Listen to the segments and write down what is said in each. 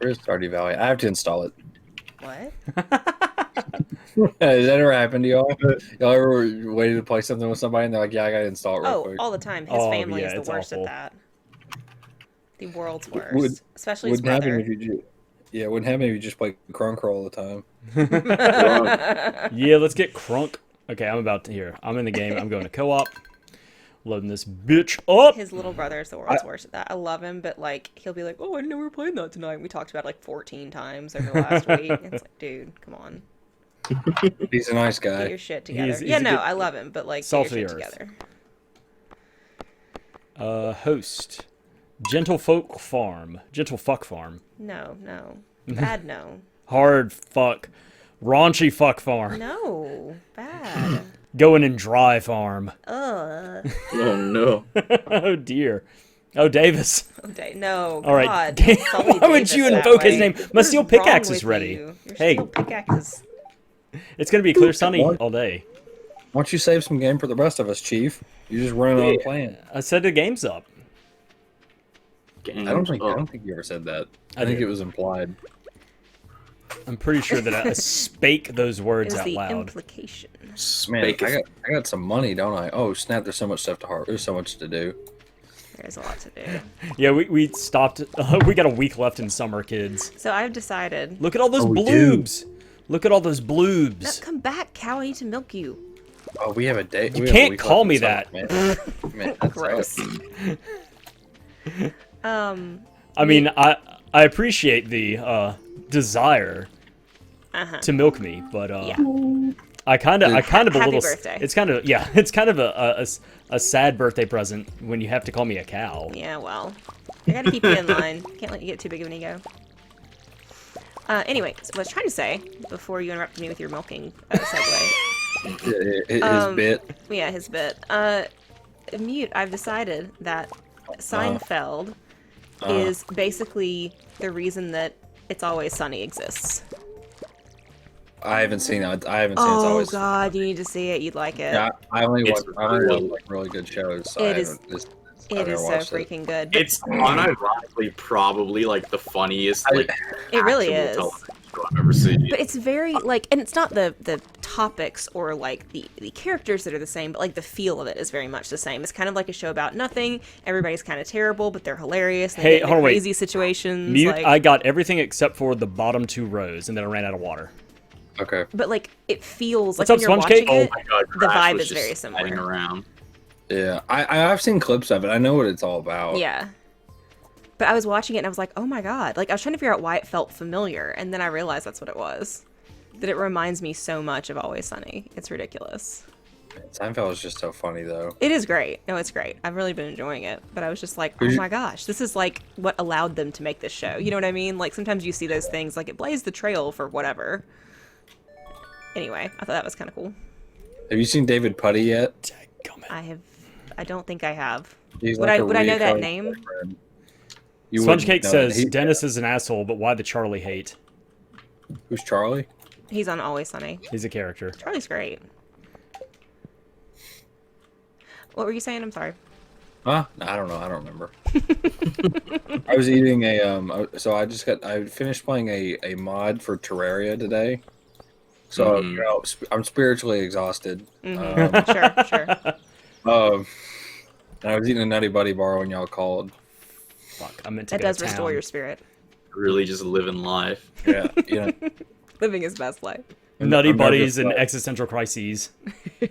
Where's Stardew Valley? I have to install it. What? Has that ever happened to y'all? Y'all ever waited to play something with somebody and they're like, "Yeah, I gotta install it real Oh, quick." all the time. His Oh, family yeah, is the it's worst awful. at that. The world's Would worst. Especially his wouldn't happen brother. if you yeah, it wouldn't happen if you just play Crunker all the time. Yeah, let's get crunk. Okay, I'm about to here. I'm in the game. I'm going to co-op. Loading this bitch up. His little brother is the world's worst at that. I love him, but like he'll be like, "Oh, I didn't know we were playing that tonight." And we talked about it like 14 times over the last week. It's like, dude, come on, He's a nice get guy. your shit together. He's yeah, a no, good- I love him, but like, Salt get your of shit the together. Host. Gentle folk farm. Gentle fuck farm. No, bad. No, Hard fuck. Raunchy fuck farm. no, bad. Going in dry farm. Ugh. Oh no. Oh dear. Oh, Davis. Okay, no. All right. God, don't sully Why would Davis you that invoke his way. name? What My is steel wrong pickaxe is with ready. you? Your Hey. steel pickaxe is... It's gonna be clear sunny What? all day. Why don't you save some game for the rest of us, Chief? You're just running on plan. I said the game's up. Games. I don't think Oh, you ever said that. I I think did. it was implied. I'm pretty sure that I spake those It words was out the loud. implication. Man, Bacon. I got some money, don't I? Oh snap! There's so much stuff to harvest. There's so much to do. There's a lot to do. Yeah, we stopped. We got a week left in summer, kids. So I've decided... Look at all those Oh, we do. bloobs. Look at all those No, bloobs. come back, cow. I need to milk you. Oh, we have a day. You can't call me that. Man, that Gross. sucks. I mean, I appreciate the desire to milk me, but Yeah. I kind of a Happy little. birthday. It's kind of it's kind of a sad birthday present when you have to call me a cow. Yeah, well. I gotta keep you in line. Can't let you get too big of an ego. Anyway, so what I was trying to say, before you interrupted me with your milking segue. His bit. Yeah, his bit. Mute, I've decided that Seinfeld is basically the reason that It's Always Sunny exists. I haven't seen it. I haven't seen it. It's Oh always. god, you need to see it. You'd like it. Yeah, I only It's watch like really good shows. So It I is- haven't just, It I've is never so watched it. freaking good. It's unironically probably like the funniest like It really actual is. television show I've ever seen. But it's very like, and it's not the topics or like the characters that are the same, but like the feel of it is very much the same. It's kind of like a show about nothing. Everybody's kind of terrible, but they're hilarious. They Hey, get hold into on, wait. crazy situations. Mute. like, I got everything except for the bottom 2 rows, and then I ran out of water. Okay. but like it feels What's like up, when you're Sponge watching Cake? Oh it, my god, the Crash vibe was is just very sliding similar. around. Yeah, I've seen clips of it. I know what it's all about. Yeah. But I was watching it and I was like, oh my god. Like I was trying to figure out why it felt familiar, and then I realized that's what it was. That it reminds me so much of Always Sunny. It's ridiculous. Seinfeld is just so funny though. It is great. No, it's great. I've really been enjoying it. But I was just like, oh my gosh, this is like what allowed them to make this show. You know what I mean? Like sometimes you see those things, like it blazed the trail for whatever. Anyway, I thought that was kind of cool. Have you seen David Putty yet? Dadgummit. I don't think I have. He's Would like I- a would I know that reoccurring name? friend. You Sponge wouldn't Cake know that. says Dennis is an asshole, but why the Charlie hate? Who's Charlie? He's on Always Sunny. He's a character. Charlie's great. What were you saying? I'm sorry. Huh? I don't know. I don't remember. I was eating so I finished playing a mod for Terraria today. So you know, I'm spiritually exhausted. Sure, sure. And I was eating a Nutty Buddy bar when y'all called. Fuck, I meant to That go does to restore town. your spirit. Really just living life. Yeah, yeah. Living his best life. Nutty I'm buddies nervous and about- existential crises.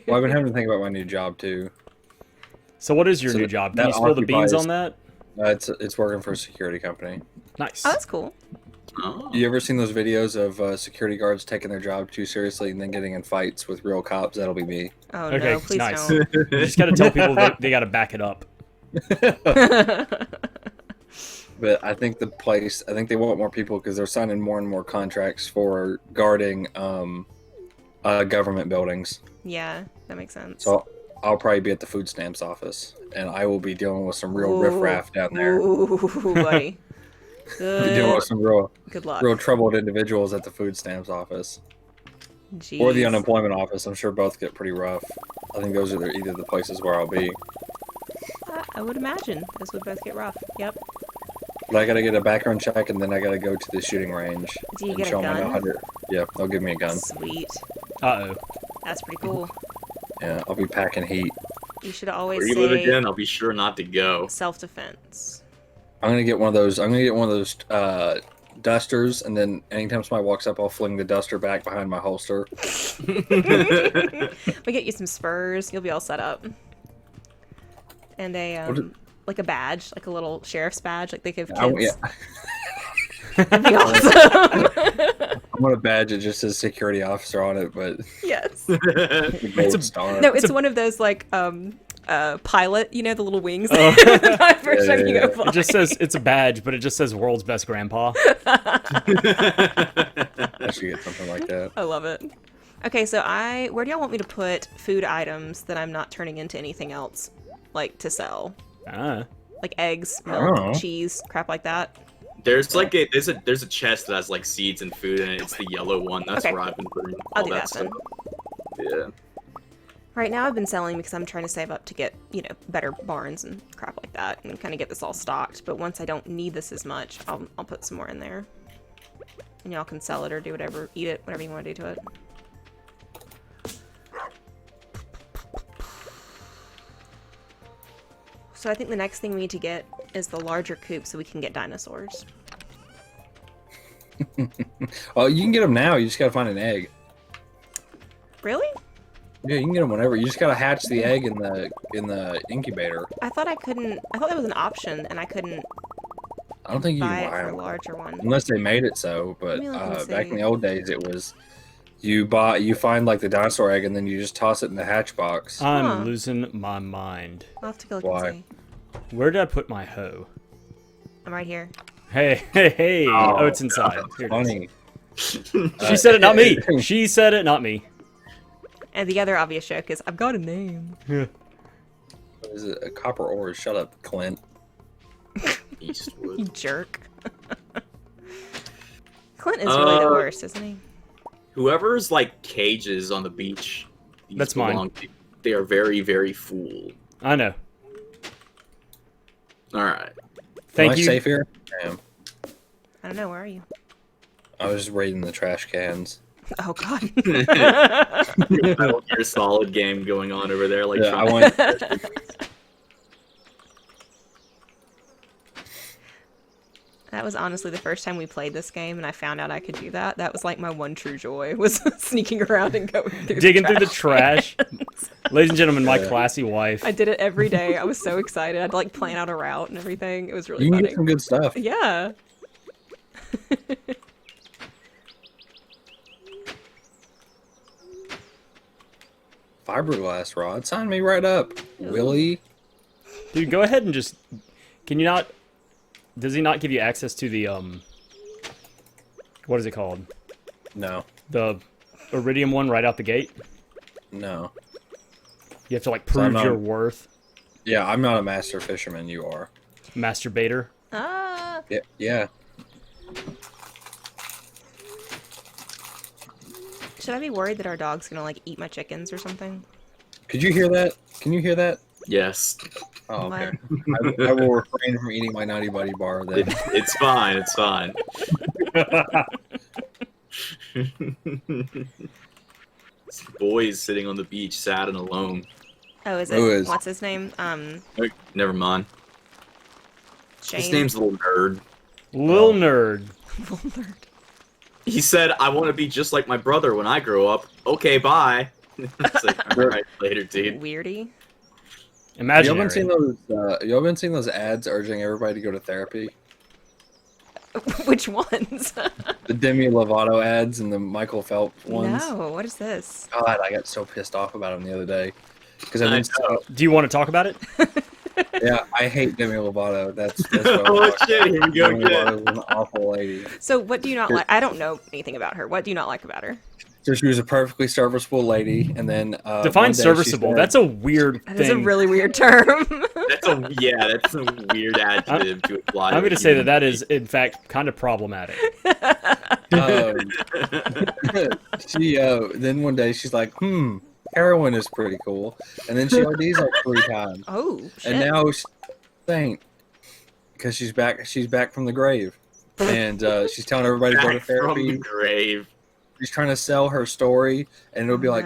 Well, I've been having to think about my new job too. So what is your So new that- job? Can that you spill the beans occupies- on that? It's working for a security company. Nice. Oh, that's cool. Oh. You ever seen those videos of security guards taking their job too seriously and then getting in fights with real cops? That'll be me. Oh Okay, no, please nice. don't. You just gotta tell people they gotta back it up. But I think I think they want more people because they're signing more and more contracts for guarding government buildings. Yeah, that makes sense. So I'll probably be at the food stamps office, and I will be dealing with some real riffraff down there. Ooh, buddy. Be dealing with some Good luck. real troubled individuals at the food stamps office Jeez. or the unemployment office. I'm sure both get pretty rough. I think those are either the places where I'll be. I would imagine this would both get rough. Yep. But I gotta get a background check, and then I gotta go to the shooting range. Do you and get a show 'em I know gun? how to- Yeah, they'll give me a gun. Sweet. Uh-oh. That's pretty cool. Yeah, I'll be packing heat. You should always Where you live say again? I'll be sure not to go. self-defense. I'm gonna get one of those. I'm gonna get one of those dusters, and then anytime somebody walks up, I'll fling the duster back behind my holster. We get you some spurs. You'll be all set up. And like a badge, like a little sheriff's badge, like they give kids. Yeah. That'd be awesome. I'm gonna badge it just says security officer on it, but Yes. the gold star. No, it's one of those like pilot, you know, the little wings. Oh. The first time you go Yeah. fly. It just says it's a badge, but it just says world's best grandpa. I should get something like that. I love it. Okay, so where do y'all want me to put food items that I'm not turning into anything else, like to sell? Ah. Like eggs, I don't know. milk, cheese, crap like that. There's like there's a chest that has like seeds and food in it. It's the yellow one. That's Okay. where I've been putting I'll all do that that then. stuff. Yeah. Right now I've been selling because I'm trying to save up to get, you know, better barns and crap like that and kind of get this all stocked. But once I don't need this as much, I'll put some more in there. And y'all can sell it or do whatever, eat it, whatever you want to do to it. So I think the next thing we need to get is the larger coop so we can get dinosaurs. Well, you can get them now. You just gotta find an egg. Really? Yeah, you can get them whenever. You just gotta hatch the egg in the incubator. I thought I couldn't, I thought that was an option and I couldn't I don't think you buy can it buy for a them larger one. unless they made it so. But Let me look and back in see. the old days, it was you find like the dinosaur egg and then you just toss it in the hatch box. I'm Huh. losing my mind. I'll have to go look Why? and see. Where did I put my hoe? I'm right here. Hey, hey, hey! Oh, it's inside. that's Here it is. funny. She said it, not me. She said it, not me. And the other obvious joke is, I've got a name. What is it? A copper ore? Shut up, Clint. You Eastwood. jerk. Clint is really the worst, isn't he? Whoever's like cages on the beach. these That's mine. belong to, they are very, very full. I know. All right. Thank Am I you. safe here? I am. I don't know, where are you? I was just raiding the trash cans. Oh, God. Metal Gear Solid game going on over there. Like, Yeah, I trying- went. That was honestly the first time we played this game, and I found out I could do that. That was like my one true joy, was sneaking around and going through Digging the through the trash. Ladies and gentlemen, my classy wife. I did it every day. I was so excited. I'd like plan out a route and everything. It was really You can funny. get some good stuff. Yeah. Fiberglass rod. Sign me right up, Willie. Dude, go ahead and just... Can you not... Does he not give you access to the, what is it called? No, The iridium one right out the gate? no. You have to, like, So I'm prove not- your worth. Yeah, I'm not a master fisherman. You are. Masturbator. Ah. Yeah, yeah. Should I be worried that our dog's gonna like eat my chickens or something? Could you hear that? Can you hear that? yes. Oh, okay. I will refrain from eating my Naughty Buddy bar then. It's fine. It's fine. This boy is sitting on the beach, sad and alone. Oh, is it? Who is? What's his name? Oh, never mind. Shane. His name's Little Nerd. Lil nerd. Nerd. He said, "I want to be just like my brother when I grow up." Okay, bye. It's like, all right, later, dude. Weirdy. Y'all been seeing Imaginary. those? Y'all been seeing those ads urging everybody to go to therapy? Which ones? The Demi Lovato ads and the Michael Phelps ones. No, what is this? God, I got so pissed off about them the other day. Because I've I been so, Do you want to talk about it? yeah, I hate Demi Lovato. That's what I'm Oh talking shit! Here we go. Demi Good. Lovato is an awful lady. So what do you not like? I don't know anything about her. What do you not like about her? So she was a perfectly serviceable lady, and then one Define day she serviceable. said- That's a weird That thing. is a really weird term. That's a weird adjective to apply. I'm to going to say that that is, in fact, kind of problematic. she then one day she's like, heroin is pretty cool, and then she ODs like 3 times, Oh, shit. and now she's saying, because she's back. She's back from the grave, and she's telling everybody to go to Back from the therapy. grave. She's trying to sell her story, and it'll be like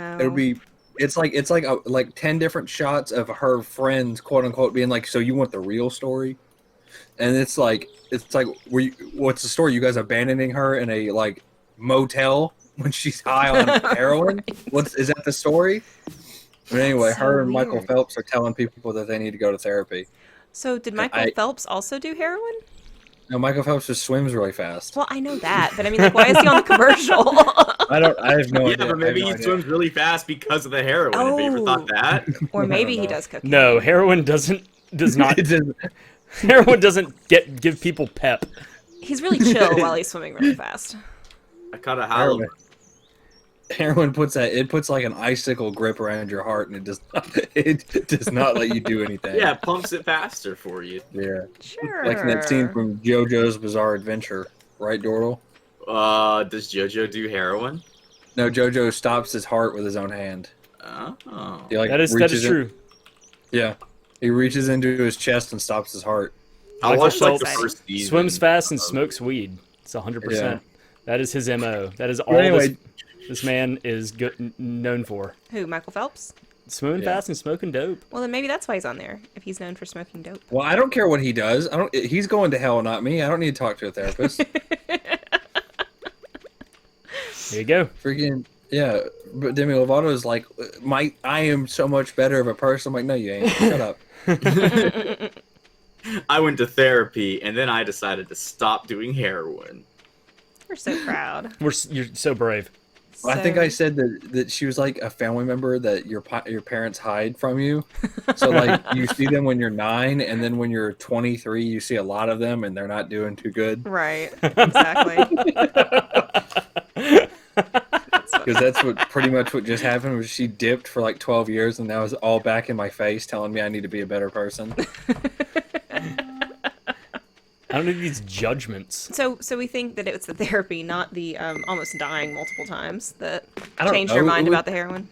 it's like 10 different shots of her friends, quote unquote, being like, "So you want the real story?" And it's like what's the story? You guys abandoning her in a like motel when she's high on heroin? Right. Is that the story? But anyway, That's so her and Michael weird. Phelps are telling people that they need to go to therapy. So did Michael Phelps also do heroin? No, Michael Phelps just swims really fast. Well, I know that, but I mean, like, why is he on the commercial? I have no idea. Yeah, but maybe I he have no swims really fast because of the heroin. Have you ever thought that? Or maybe he know. does cocaine. No, heroin does not. idea. Heroin doesn't give people pep. He's really chill while he's swimming really fast. I caught a halibut. Heroin puts like an icicle grip around your heart, and it does not let you do anything. Yeah, it pumps it faster for you. Yeah. Sure. Like in that scene from JoJo's Bizarre Adventure, right, Dordle? Does JoJo do heroin? No, JoJo stops his heart with his own hand. Oh. He, like, That is reaches true. Yeah, he reaches into his chest and stops his heart. I Michael watched like the Phelps first season. Swims fast and smokes weed. It's 100%. Yeah. That is his MO. That is all anyway- this man is known for. Who, Michael Phelps? Swimming Yeah. fast and smoking dope. Well, then maybe that's why he's on there, if he's known for smoking dope. Well, I don't care what he does. He's going to hell, not me. I don't need to talk to a therapist. There you go. Freaking yeah. But Demi Lovato is like, I am so much better of a person. I'm like, no, you ain't. Shut up. I went to therapy, and then I decided to stop doing heroin. We're so proud. You're so brave. I think I said that she was like a family member that your parents hide from you. So like you see them when you're 9, and then when you're 23, you see a lot of them, and they're not doing too good. Right, exactly. Because that's pretty much what just happened. Was she dipped for like 12 years, and now it's all back in my face, telling me I need to be a better person. I don't need these judgments. So we think that it's the therapy, not the almost dying multiple times, that I don't changed your know. mind about the heroin.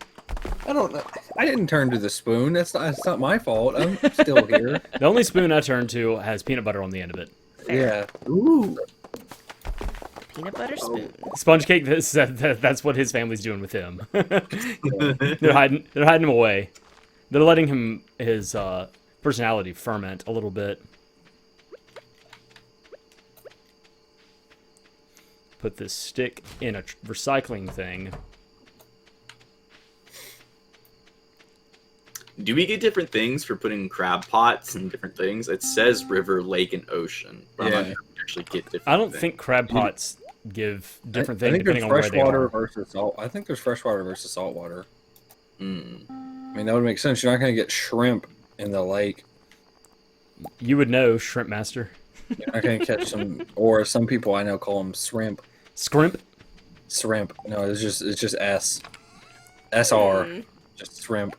I don't know. I didn't turn to the spoon. It's not my fault. I'm still here. The only spoon I turn to has peanut butter on the end of it. Yeah. Ooh. Peanut butter spoon. Sponge cake. That's what his family's doing with him. They're hiding him away. They're letting his personality ferment a little bit. Put this stick in a recycling thing. Do we get different things for putting crab pots and different things? It says river, lake, and ocean, but I'm not sure if we actually get different. I don't things. think crab pots give different I things think there's depending on where they freshwater are. versus salt. I think there's freshwater versus saltwater. Mm. I mean, that would make sense. You're not going to get shrimp in the lake. You would know, Shrimp Master. You're not going to catch some, or some people I know call them shrimp. Scrimp. Shrimp. No, it's just S. SR. Just shrimp.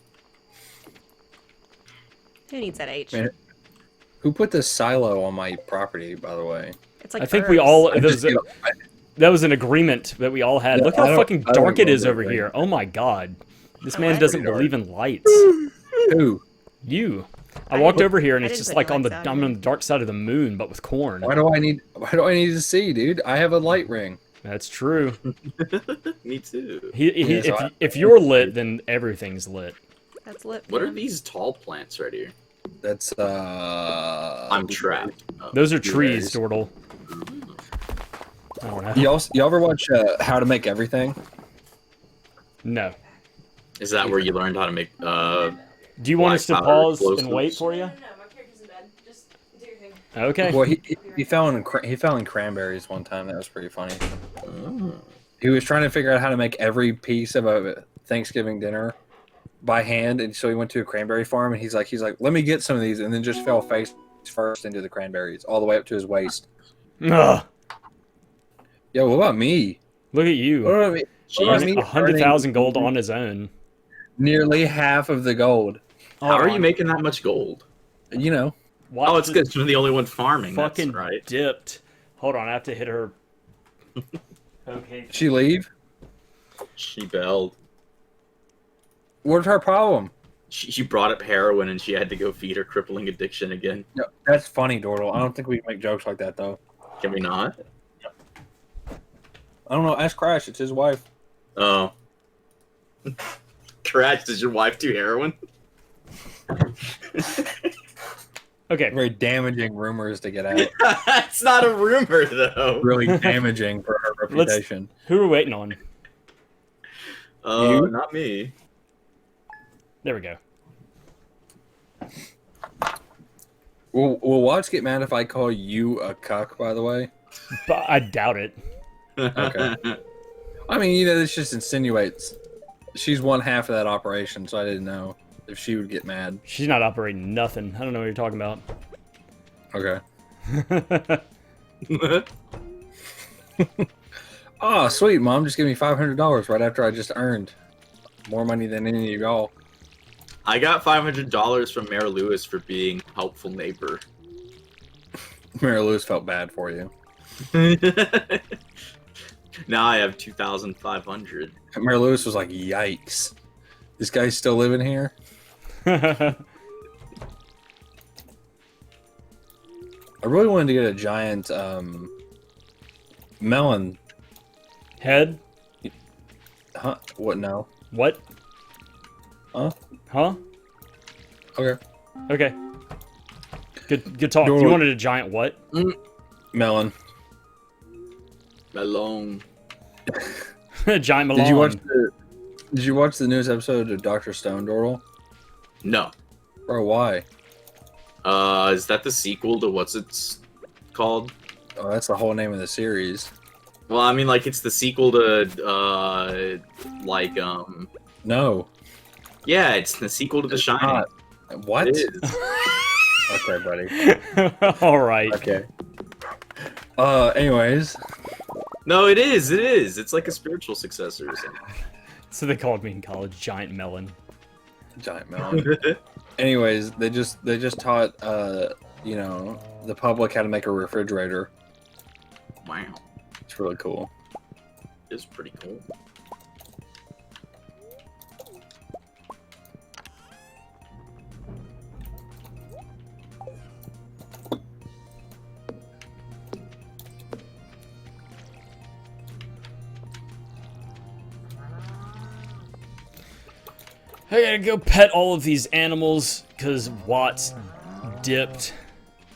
Who needs that H? Man, who put this silo on my property, by the way? It's like I think we herbs. all. I just, That was an agreement that we all had. Yeah, Look I how don't- fucking I don't dark it is know over that here. thing. Oh my god. This Oh, man what? doesn't Pretty believe in lights. who? You. I I walked didn't- over here and I it's didn't just put like any on the lights out I'm here. on the dark side of the moon, but with corn. Why do I need to see, dude? I have a light ring. That's true. Me too. Yeah, so If you're lit, then everything's lit. That's lit. What are man. these tall plants right here? That's I'm trapped. Oh. Those are trees, Blueberries. Dordle. I don't know. You ever watch How to Make Everything? No. Is that where you learned how to make? Do you want us to Black powder pause and explosives. wait for you? No, my character's in bed. Just do your thing. Okay. Well, he fell in cranberries one time. That was pretty funny. Oh. He was trying to figure out how to make every piece of a Thanksgiving dinner by hand, and so he went to a cranberry farm, and he's like, let me get some of these, and then just fell face first into the cranberries, all the way up to his waist. Ugh. Yo, what about me? Look at you. What about me? What about me 100,000 gold earning on his own. nearly half of the gold. How are you making that much gold? You know, Watch Oh, it's the- good. You're the only one farming. Fucking That's right. dipped. Hold on, I have to hit her. Okay. did she leave? She belled. What's her problem? She brought up heroin and she had to go feed her crippling addiction again. No, that's funny, Dordle. I don't think we can make jokes like that though. Can we not? I don't know. Ask Crash. It's his wife. Oh. Crash, does your wife do heroin? Okay. Very damaging rumors to get out. It's not a rumor, though. Really damaging for her reputation. Who are we waiting on? You? Not me. There we go. Will Watts get mad if I call you a cuck, by the way? But I doubt it. Okay. I mean, you know, this just insinuates she's one half of that operation, so I didn't know if she would get mad. She's not operating nothing. I don't know what you're talking about. Okay. Oh, sweet. Mom just gave me $500 right after I just earned more money than any of y'all. I got $500 from Mayor Lewis for being a helpful neighbor. Mary Lewis felt bad for you. Now I have 2,500. Mary Lewis was like, yikes. This guy's still living here? I really wanted to get a giant melon. Head? Huh? What? No. What? Huh? Huh? Okay. Okay. Good talk. Dordle. You wanted a giant what? Melon. Melon. A giant melon. Did you watch the newest episode of Dr. Stone, Dordle? No. Bro, why? Is that the sequel to what's it's called? Oh, that's the whole name of the series. Well, I mean, like, it's the sequel to, No. yeah, it's the sequel to The Shining. Not. What? It is. Okay, buddy. All right. Okay. Anyways. No, it is. It is. It's like a spiritual successor or something. So they called me in college giant melon. Giant melon. Anyways, they just taught you know, the public how to make a refrigerator. Wow. It's really cool. It's pretty cool. I gotta go pet all of these animals because Watts dipped.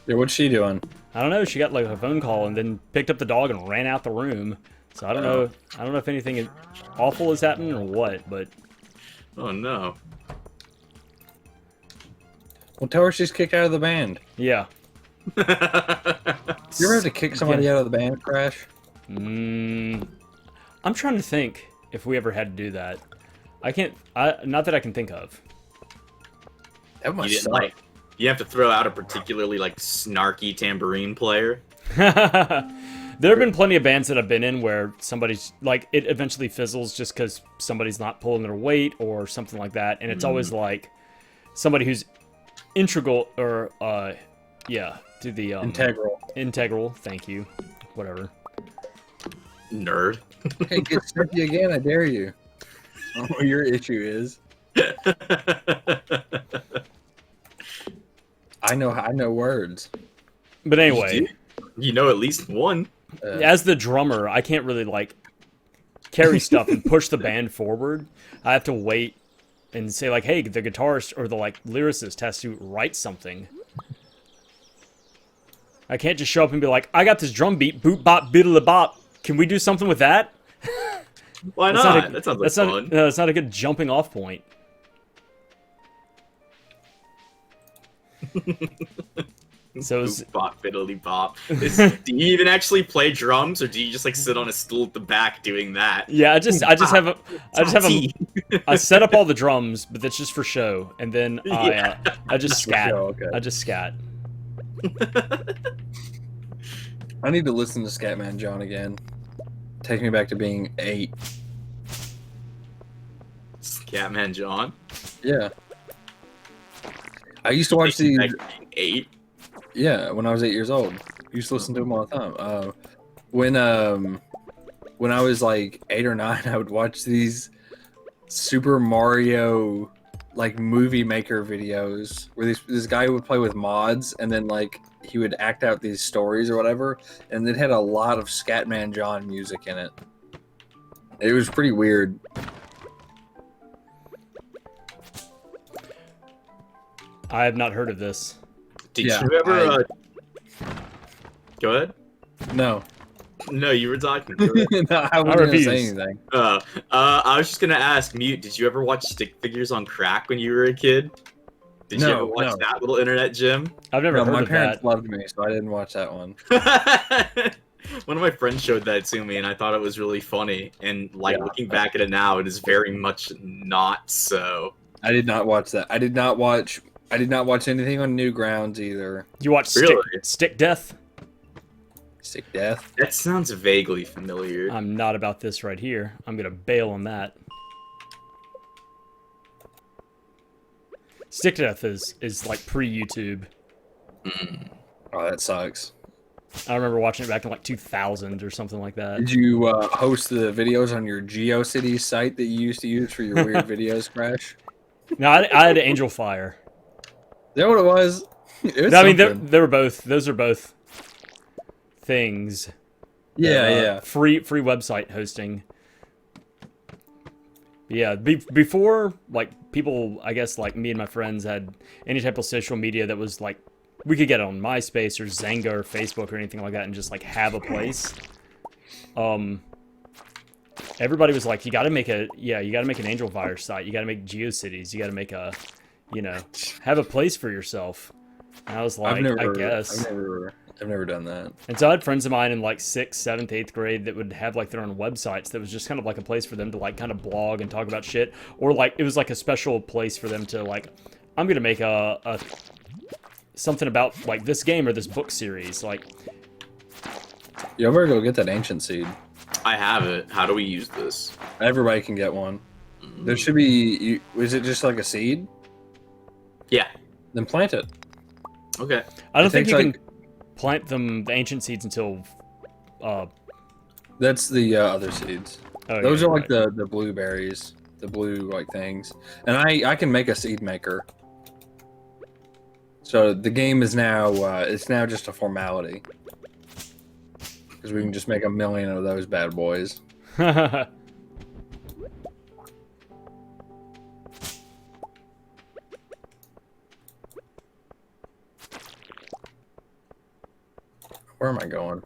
Yeah, what's she doing? I don't know. She got like a phone call and then picked up the dog and ran out the room. So I don't know. I don't know if anything awful is happening or what. But Oh, no. Well, tell her she's kicked out of the band. yeah. You ever have to kick somebody out of the band, Crash? I'm trying to think if we ever had to do that. I can't. Not that I can think of. That You must didn't suck. like. You have to throw out a particularly like snarky tambourine player. There have been plenty of bands that I've been in where somebody's like it eventually fizzles just because somebody's not pulling their weight or something like that, and it's always like somebody who's integral or yeah to the integral. Thank you. Whatever. Nerd. Hey, get snarky again! I dare you. I don't know what your issue is. I know words. But anyway, You know at least one. as the drummer, I can't really like carry stuff and push the band forward. I have to wait and say like, hey, the guitarist or the like lyricist has to write something. I can't just show up and be like, I got this drum beat, boop bop biddle bop. Can we do something with that? Why That's not? not a- That sounds like That's fun. not. It's not a good jumping off point. So it's, Boop, bop, fiddly bop. Do you even actually play drums, or do you just like sit on a stool at the back doing that? yeah, I just have a, Tati. I set up all the drums, but that's just for show, and then Yeah. I just scat. show, okay. I just scat. I need to listen to Scatman John again. Take me back to being 8. Scatman John. Yeah. I used to watch these. 8. Yeah, when I was 8 years old, I used to listen to them all the time. When I was like 8 or 9, I would watch these Super Mario like movie maker videos where this guy would play with mods, and then like he would act out these stories or whatever, and it had a lot of Scatman John music in it. It was pretty weird. I have not heard of this. Did Yeah, you ever? Go ahead. No. No, you were talking. Go ahead. No, I wasn't gonna say refuse. anything. I was just gonna ask, Mute. Did you ever watch Stick Figures on Crack when you were a kid? Did you No, ever watch no. that little internet gym? I've never No, heard my of parents that. loved me, so I didn't watch that one. One of my friends showed that to me, and I thought it was really funny. And like Yeah. looking back at it now, it is very much not so. I did not watch that. I did not watch anything on Newgrounds either. You watch Really? Stick Death? Stick Death. That sounds vaguely familiar. I'm not about this right here. I'm gonna bail on that. Stick Death is like pre-YouTube. Oh, that sucks. I remember watching it back in like 2000 or something like that. Did you host the videos on your GeoCities site that you used to use for your weird videos, Crash? No, I had Angel Fire. Is that what it was? It was No, I mean, something. they were both. Those are both things. Yeah, that, yeah. Free website hosting. Yeah, before like people, I guess like me and my friends had any type of social media that was like we could get on MySpace or Zanga or Facebook or anything like that and just like have a place. Everybody was like, you got to make an Angel Fire site. You got to make GeoCities. You got to make a, have a place for yourself. And I was like, I guess. I've never done that. And so I had friends of mine in like 6th, 7th, 8th grade that would have like their own websites that was just kind of like a place for them to like kind of blog and talk about shit. Or like it was like a special place for them to like, I'm going to make a something about like this game or this book series. Like, You ever go get that ancient seed? I have it. How do we use this? Everybody can get one. There should be. Is it just like a seed? Yeah. Then plant it. Okay. I don't It think takes, you can plant the ancient seeds until, That's the other seeds. oh, Those yeah, are like right. the blueberries, the blue like things. And I can make a seed maker. So the game is now it's now just a formality. Because we can just make 1 million of those bad boys. Where am I going?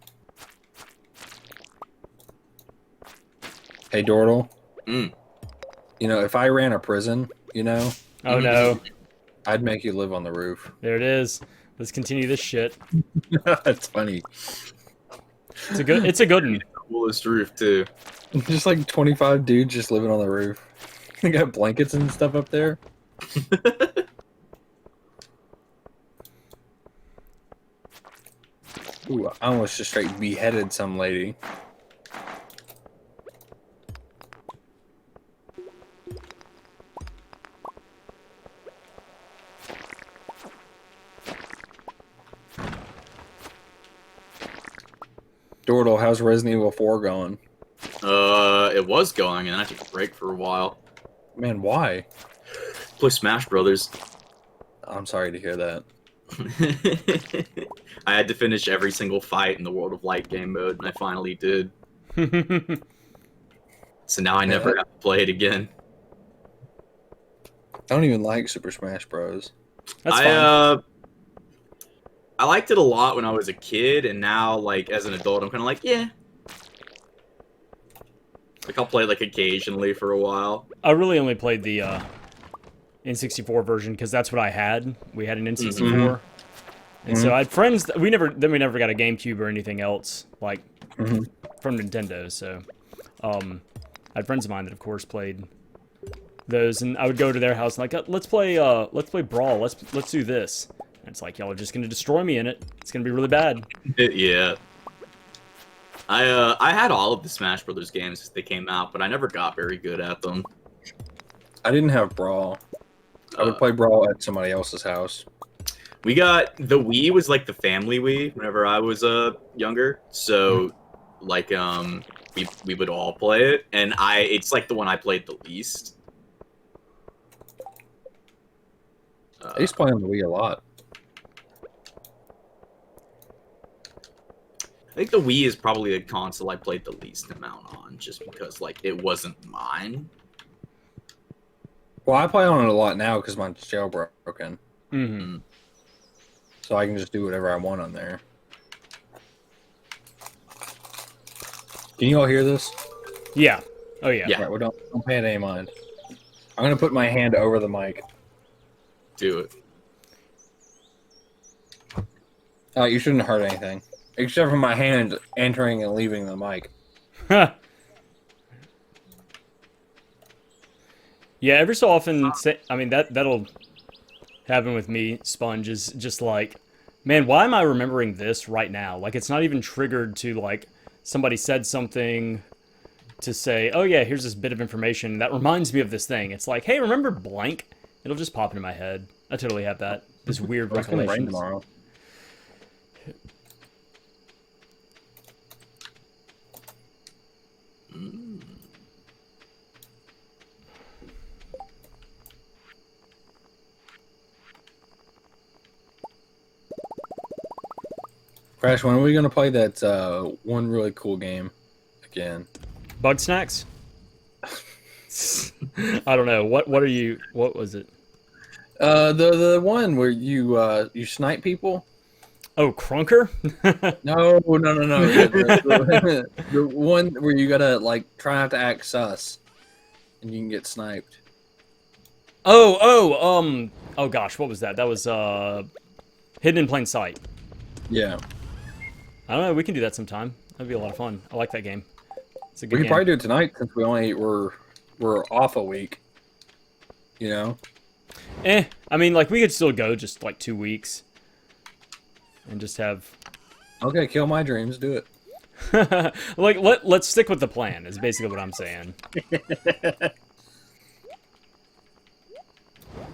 Hey, Dordle. Mm. If I ran a prison, Oh no. I'd make you live on the roof. There it is. Let's continue this shit. That's funny. It's a good one. Coolest roof too. Just like 25 dudes just living on the roof. They got blankets and stuff up there. Ooh, I almost just straight beheaded some lady. Dordle, how's Resident Evil 4 going? It was going, and I took a break for a while. Man, why? Play Smash Brothers. I'm sorry to hear that. I had to finish every single fight in the World of Light game mode, and I finally did. So now I never have to play it again. I don't even like Super Smash Bros. That's fine. I liked it a lot when I was a kid, and now, like, as an adult, I'm kind of like, yeah. Like, I'll play, like, occasionally for a while. I really only played the N64 version because that's what I had. We had an N64, and so I had friends. We never got a GameCube or anything else like from Nintendo. So I had friends of mine that, of course, played those, and I would go to their house and like, let's play Brawl. Let's do this. And it's like y'all are just gonna destroy me in it. It's gonna be really bad. Yeah. I had all of the Smash Brothers games as they came out, but I never got very good at them. I didn't have Brawl. I would play Brawl at somebody else's house. We got the Wii was like the family Wii whenever I was younger. So like we would all play it, and it's like the one I played the least. I used to play on the Wii a lot. I think the Wii is probably the console I played the least amount on, just because like it wasn't mine. Well, I play on it a lot now because mine's jailbroken. Mm-hmm. So I can just do whatever I want on there. Can you all hear this? Yeah. Oh yeah. Yeah. Right, well, don't pay it any mind. I'm gonna put my hand over the mic. Do it. You shouldn't hurt anything, except for my hand entering and leaving the mic. Yeah. Every so often, I mean that'll happen with me. Sponge is just like, man, why am I remembering this right now? Like it's not even triggered to like somebody said something to say, oh yeah, here's this bit of information that reminds me of this thing. It's like, hey, remember blank? It'll just pop into my head. I totally have that. This weird It's gonna rain recollection. tomorrow. Crash, when are we gonna play that one really cool game again? Bug snacks? I don't know. What are you? What was it? The one where you snipe people. Oh, Crunker? No. The one where you gotta like try not to act sus, and you can get sniped. Oh gosh, what was that? That was Hidden in Plain Sight. Yeah, I don't know. We can do that sometime. That'd be a lot of fun. I like that game. It's a good we can game. probably do it tonight since we're off a week. You know. I mean, like we could still go just like 2 weeks, and just have. Okay, kill my dreams. Do it. Like let's stick with the plan. Is basically what I'm saying. What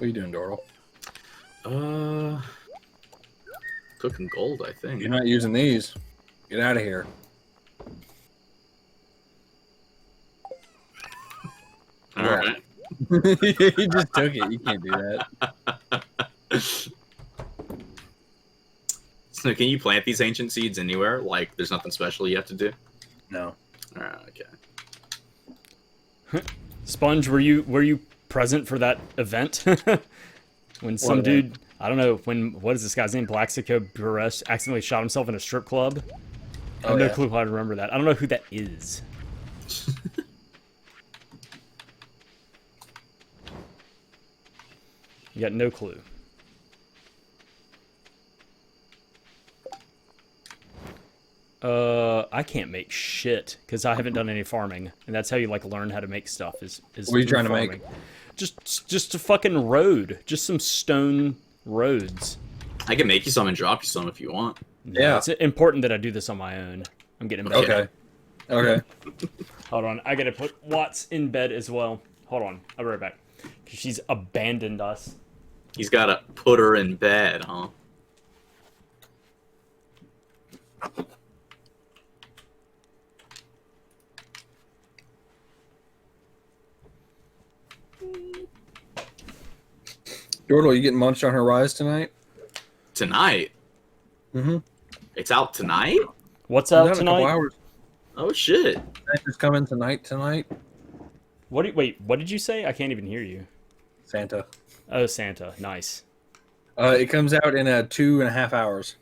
are you doing, Dordle? Cooking gold, I think. You're not using these. Get out of here. All right. You just took it. You can't do that. So, can you plant these ancient seeds anywhere? Like, there's nothing special you have to do. No. All right. Okay. Sponge, were you present for that event? When some dude, I don't know, what is this guy's name? Blaxico Buress accidentally shot himself in a strip club. I have no clue how to remember that. I don't know who that is. You got no clue. I can't make shit because I haven't done any farming, and that's how you like learn how to make stuff. Is What are you trying to make? Just a fucking road, just some stone roads. I can make you some and drop you some if you want. No, Yeah. it's important that I do this on my own. I'm getting back. Okay. Hold on, I gotta put Watts in bed as well. Hold on, I'll be right back. 'Cause she's abandoned us. He's got to put her in bed, huh? Dordle, you getting Munch on Horizon tonight? Tonight? Mm-hmm. It's out tonight? What's out In a couple tonight? hours. Oh, shit. Santa's coming tonight. Wait, what did you say? I can't even hear you. Santa. Oh, Santa. Nice. It comes out in 2.5 hours.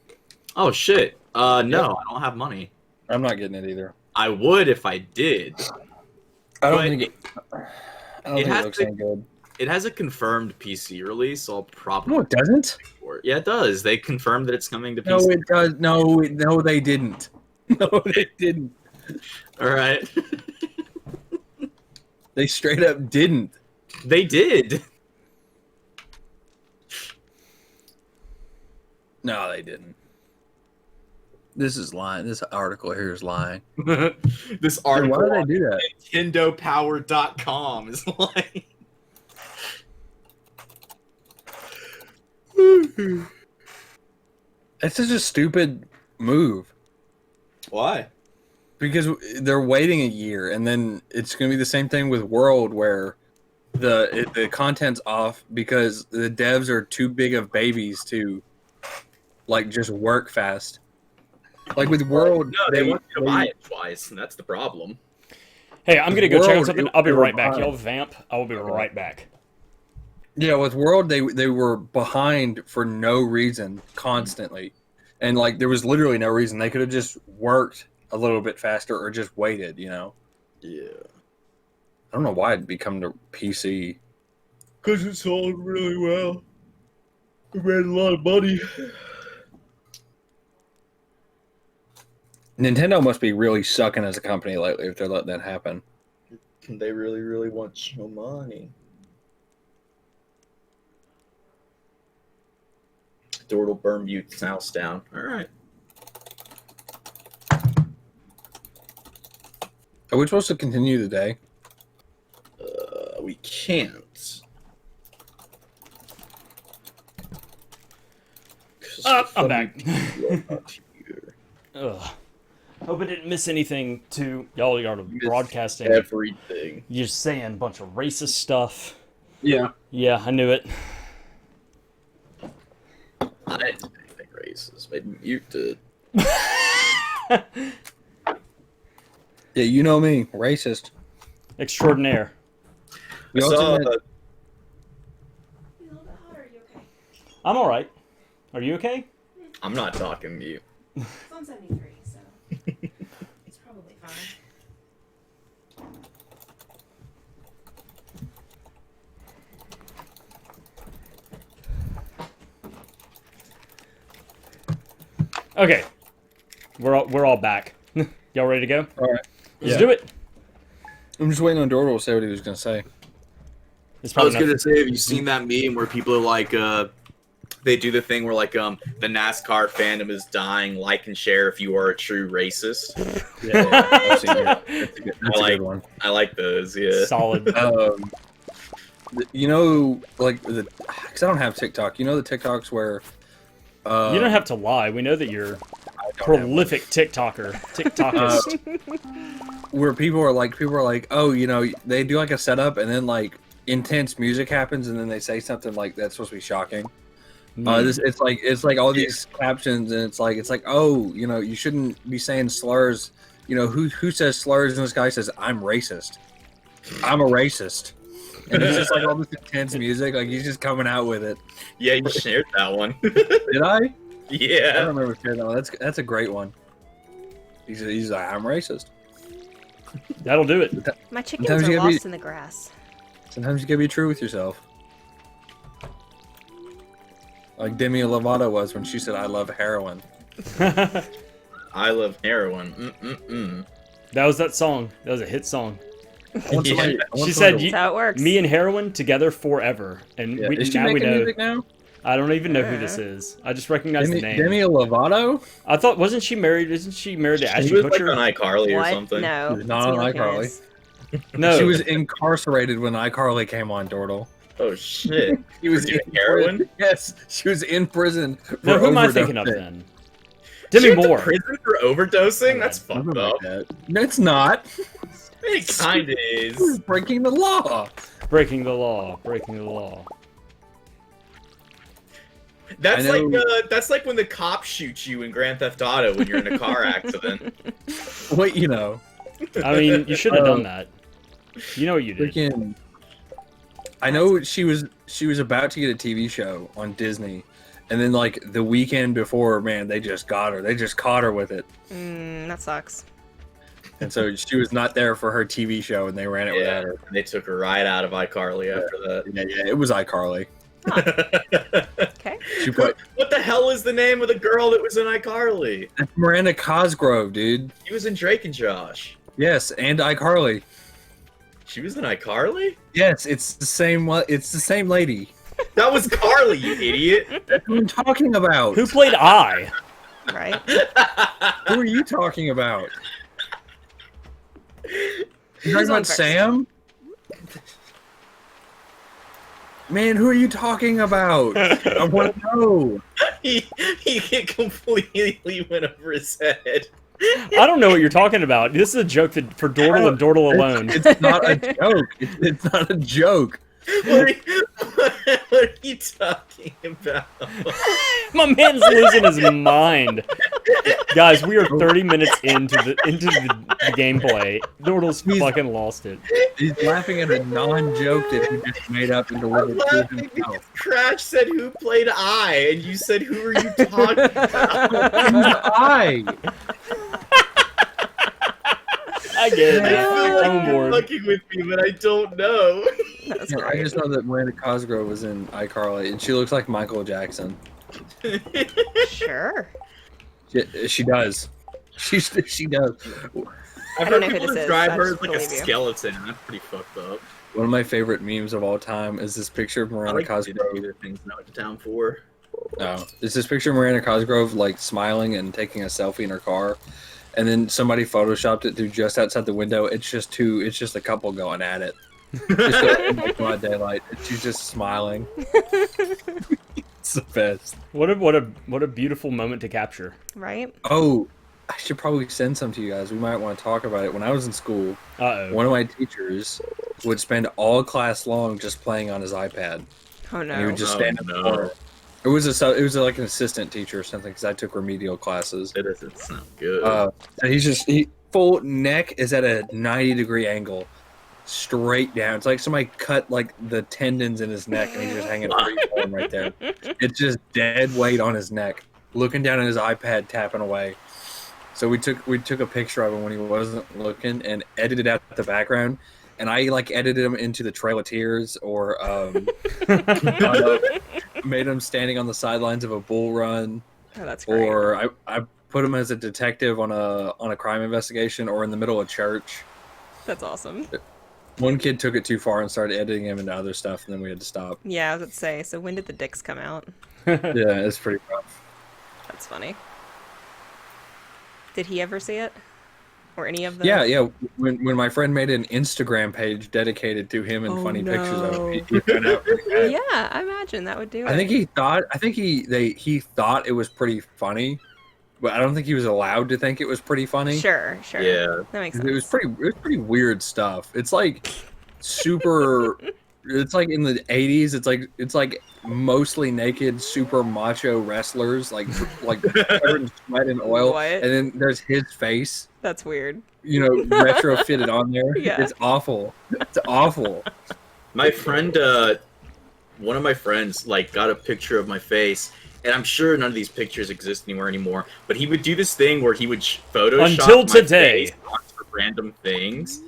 Oh, shit. No, Yep. I don't have money. I'm not getting it either. I would if I did. I don't But think it. I don't think has it looks to- any good. It has a confirmed PC release, so I'll probably... No, it doesn't. for it. Yeah, it does. They confirmed that it's coming to PC. No, it does. No, they didn't. No, they didn't. All right. They straight up didn't. They did. No, they didn't. This is lying. This article here is lying. This Why article did they on do that? NintendoPower.com is like... It's such a stupid move Why? because they're waiting a year, and then it's going to be the same thing with World, where the content's off because the devs are too big of babies to like just work fast. Like with World, No, they want you to buy it twice, and that's the problem. Hey, I'm gonna go check on World, something. I'll be they were right back. behind. Y'all vamp. I will be right back. Yeah, with World, they were behind for no reason constantly, and like there was literally no reason. They could have just worked a little bit faster or just waited. You know. Yeah. I don't know why it'd become to PC. Because it sold really well. We made a lot of money. Nintendo must be really sucking as a company lately if they're letting that happen. They really, really want your money. Dordle burn Mute's house down. Alright. Are we supposed to continue the day? We can't. I'm back. Not here. Ugh. Hope I didn't miss anything to y'all. Y'all are broadcasting. Everything. You're saying a bunch of racist stuff. Yeah. Yeah, I knew it. I didn't do anything racist. Maybe Mute did. Yeah, you know me, racist. Extraordinaire. We I also saw, had- A little bit hotter. Are you okay? I'm all right. Are you okay? I'm not talking Mute. It's on 73, so it's probably fine. Okay. We're all back. Y'all ready to go? All right. Let's Yeah. do it. I'm just waiting on Dordle to say what he was going to say. It's I probably was not- gonna say, have you seen that meme where people are like, they do the thing where like, the NASCAR fandom is dying. Like and share if you are a true racist. Yeah, I've seen it. That's a good one. I like those. Yeah. solid. You know, like because I don't have TikTok. You know the TikToks where You don't have to lie. We know that you're I don't have prolific TikToker. TikTokist. where people are like, oh, you know, they do like a setup and then like intense music happens and then they say something like that's supposed to be shocking. It's like all these captions and it's like oh, you know, you shouldn't be saying slurs. You know, who says slurs? And this guy says I'm racist. I'm a racist. And it's just like all this intense music, like he's just coming out with it. Yeah, you shared that one. Did I? I Yeah. don't remember sharing that one. That's a great one. He's like I'm racist. That'll do it. My chickens Sometimes are you gotta lost be- in the grass. Sometimes you gotta be true with yourself. Like Demi Lovato was when she said, "I love heroin." I love heroin. That was that song. That was a hit song. I want Yeah. somebody- I want She somebody said, to- "You- That's how it works. Me and heroin together forever. And Yeah. we, Is she now we making know. music now? I don't even know who this is. I just recognize the name. Demi Lovato? I thought, wasn't she married? Isn't she married to She Ashton was like Kutcher? on iCarly or What? something. No. She was not it's on Mila iCarly. Kunis. No. She was incarcerated when iCarly came on, Dordle. Oh shit. She was doing in heroin? prison. Yes, she was in prison. No, for who am I overdosing. thinking of then? She Demi went to Moore. prison for overdosing? Okay. That's fucked Something up. like that. No, it's not. It kinda She's is. breaking the law. Breaking the law. Breaking the law. That's I like know- that's like when the cops shoot you in Grand Theft Auto when you're in a car accident. Wait, you know, I mean, you should have done that. You know what you did. freaking. I know she was about to get a TV show on Disney, and then like the weekend before, man, they just got her. They just caught her with it, That sucks. and so she was not there for her TV show, and they ran it Yeah, without her. they took her right out of iCarly after Yeah, it was iCarly. that. Okay. She put What the hell is the name of the girl that was in iCarly? that's Miranda Cosgrove, dude. She was in Drake and Josh. Yes, and iCarly. She was in iCarly? Yes, it's the same. It's the same lady. That was Carly, you idiot. That's what I'm talking about. Who played I? Right. Who are you talking about? You talking Who's on about first? Sam? Man, who are you talking about? I want to know. he completely went over his head. I don't know what you're talking about. This is a joke that for Dordle and Dordle alone. It's not a joke. It's not a joke. What are you talking about? My man's losing his mind. Guys, we are 30 minutes into the gameplay. Dordle's fucking lost it. He's laughing at a non-joke that he just made up and I'm delivered to laughing because himself. Crash said who played I, and you said who are you talking about? I. I get it. I feel like I'm you're bored. fucking with me, but I don't know. That's Yeah, I great. just know that Miranda Cosgrove was in iCarly, and she looks like Michael Jackson. Sure. She does. She does. I've don't heard know who people this is, describe so I her just as like a believe you. skeleton, and that's pretty fucked up. One of my favorite memes of all time is this picture of I Miranda like Cosgrove. the things I went to town for. No, it's this picture of Miranda Cosgrove like smiling and taking a selfie in her car, and then somebody photoshopped it through just outside the window. It's just a couple going at it. Just in broad daylight. She's just smiling. It's the best. What a beautiful moment to capture. Right? Oh, I should probably send some to you guys. We might want to talk about it. When I was in school, Uh-oh. one of my teachers would spend all class long just playing on his iPad. Oh And he no. would just Oh, stand in the no. corner. It was like an assistant teacher or something because I took remedial classes. It doesn't sound good. And he full neck is at a 90-degree angle, straight down. It's like somebody cut like the tendons in his neck and he's just hanging free form right there. It's just dead weight on his neck, looking down at his iPad, tapping away. So we took a picture of him when he wasn't looking and edited out the background. And I like edited him into the Trail of Tears or made him standing on the sidelines of a bull run. Oh, that's great. Or I put him as a detective on a crime investigation or in the middle of church. That's awesome. One kid took it too far and started editing him into other stuff, and then we had to stop. Yeah, I was about to say, so when did the dicks come out? Yeah, it's pretty rough. That's funny. Did he ever see it? Or any of them? Yeah. When my friend made an Instagram page dedicated to him and Oh, funny pictures of no. him, he found out pretty bad. Yeah, I imagine that would do it. I think he thought it was pretty funny, but I don't think he was allowed to think it was pretty funny. Sure. Yeah. That makes It sense. was pretty weird stuff. It's like super. It's like in the 80s. It's like mostly naked, super macho wrestlers, like covered in sweat and oil. What? And then there's his face, That's weird. retrofitted on there. Yeah. It's awful. It's awful. My friend, one of my friends, like, got a picture of my face, and I'm sure none of these pictures exist anymore. But he would do this thing where he would Photoshop Until my today. face onto random things.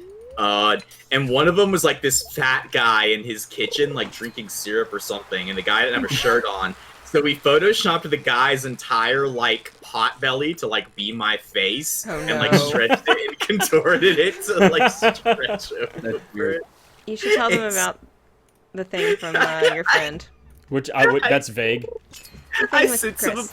And one of them was like this fat guy in his kitchen, like drinking syrup or something, and the guy didn't have a shirt on. So we photoshopped the guy's entire like pot belly to like be my face, Oh, and like no. stretched it and contorted it to like stretch over That's weird. it. You should tell them It's- about the thing from your friend. Which that's vague. The I thing with sent some. Chris.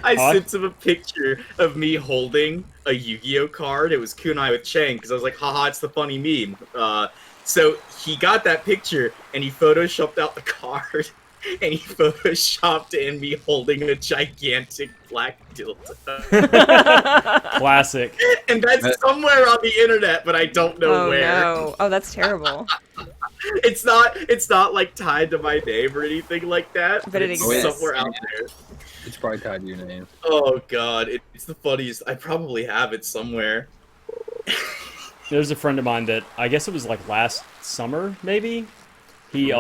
I Odd. sent him a picture of me holding a Yu-Gi-Oh card. It was Kunai with Chang because I was like, haha, it's the funny meme. So he got that picture and he photoshopped out the card and he photoshopped in me holding a gigantic black dildo. Classic. And that's somewhere on the internet, but I don't know Oh where. no. Oh, that's terrible. It's not like tied to my name or anything like that. But it it's exists. somewhere out there. It's probably tied to your name. Oh god, it's the funniest. I probably have it somewhere. There's a friend of mine that I guess it was like last summer, maybe. He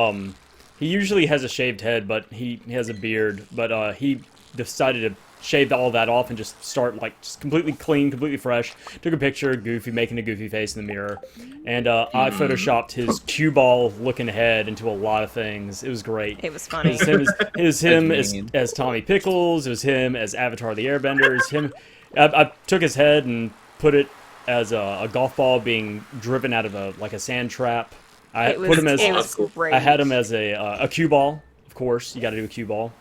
usually has a shaved head, but he has a beard. But he decided to shave all that off and just start like just completely clean, completely fresh. Took a picture, goofy, making a goofy face in the mirror, and I photoshopped his cue ball looking head into a lot of things. It was great. It was funny. It was him That's as, mean. as Tommy Pickles. It was him as Avatar the Airbender. It was him. I took his head and put it as a golf ball being driven out of a sand trap. I It was, put him as it was great. I had him as a cue ball. Of course, you got to do a cue ball.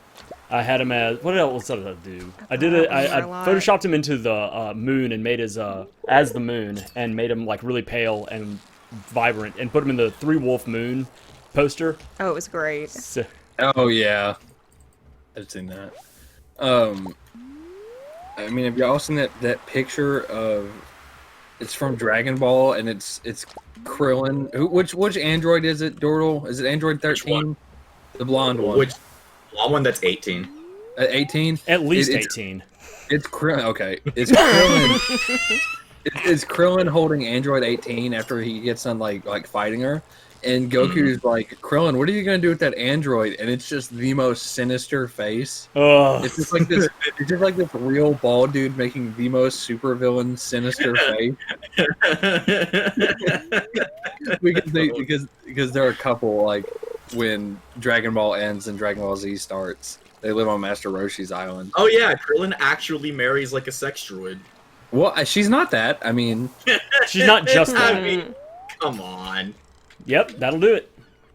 I had him as what else did I do? I did it. I a lot. photoshopped him into the moon and made his as the moon and made him like really pale and vibrant and put him in the 3-wolf moon poster. Oh, it was great. So, Oh yeah, I've seen that. I mean, have y'all seen that picture of It's from Dragon Ball, and it's Krillin. Which android is it, Dordle? Is it Android 13? The blonde one. Which one that's 18? 18? At least 18. It's Krillin. Okay, it's Krillin. It's Krillin holding Android 18 after he gets done like fighting her, and Goku's like, Krillin, what are you gonna do with that android? And it's just the most sinister face. Ugh. It's just like this. It's just like this real bald dude making the most supervillain sinister face. because there are a couple like when Dragon Ball ends and Dragon Ball Z starts. They live on Master Roshi's island. Oh yeah, Krillin actually marries like a sex droid. Well, she's not that. I mean, She's not just I that. mean, come on. Yep, that'll do it.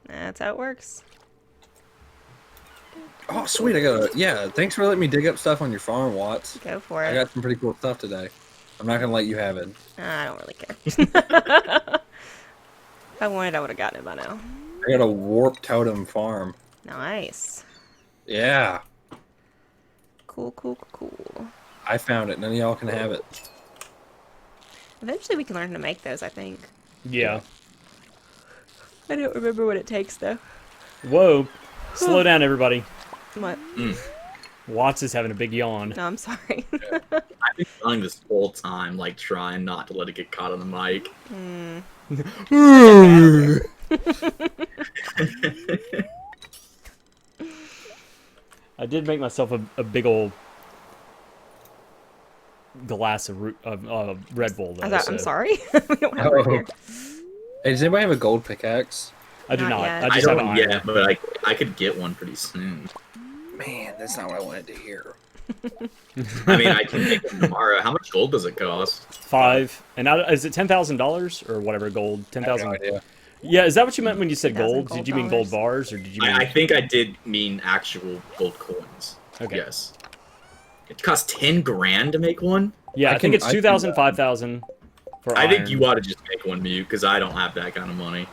That's how it works. oh sweet, yeah. Thanks for letting me dig up stuff on your farm, Watts. Go for I it. got some pretty cool stuff today. I'm not gonna let you have it. I don't really care. If I wanted, I would have gotten it by now. I got a warp totem farm. Nice. Yeah, Cool, cool, cool. I found it. None of y'all can have it. Eventually we can learn to make those, I think. Yeah. I don't remember what it takes, though. Whoa. Slow down, everybody. What? Watts is having a big yawn. No, I'm sorry. I've been yelling this whole time, like trying not to let it get caught on the mic. I did make myself a big old glass of Red Bull, though. I'm so- sorry. We don't have it here. Hey, does anybody have a gold pickaxe? I do Not not. yet. I I just have don't iron. yet, but I could get one pretty soon. Man, that's not what I wanted to hear. I mean, I can make one tomorrow. How much gold does it cost? 5. And now, is it $10,000 or whatever gold? I have 10,000. no idea. Yeah, is that what you meant when you said 10,000 gold? gold Did you mean gold dollars. bars or did you mean? I think I did mean actual gold coins. Okay. Yes. It costs 10 grand to make one? Yeah, I, I think can- it's I can, 2,000, 5,000 for I think iron. you ought to just make one, Mew, because I don't have that kind of money.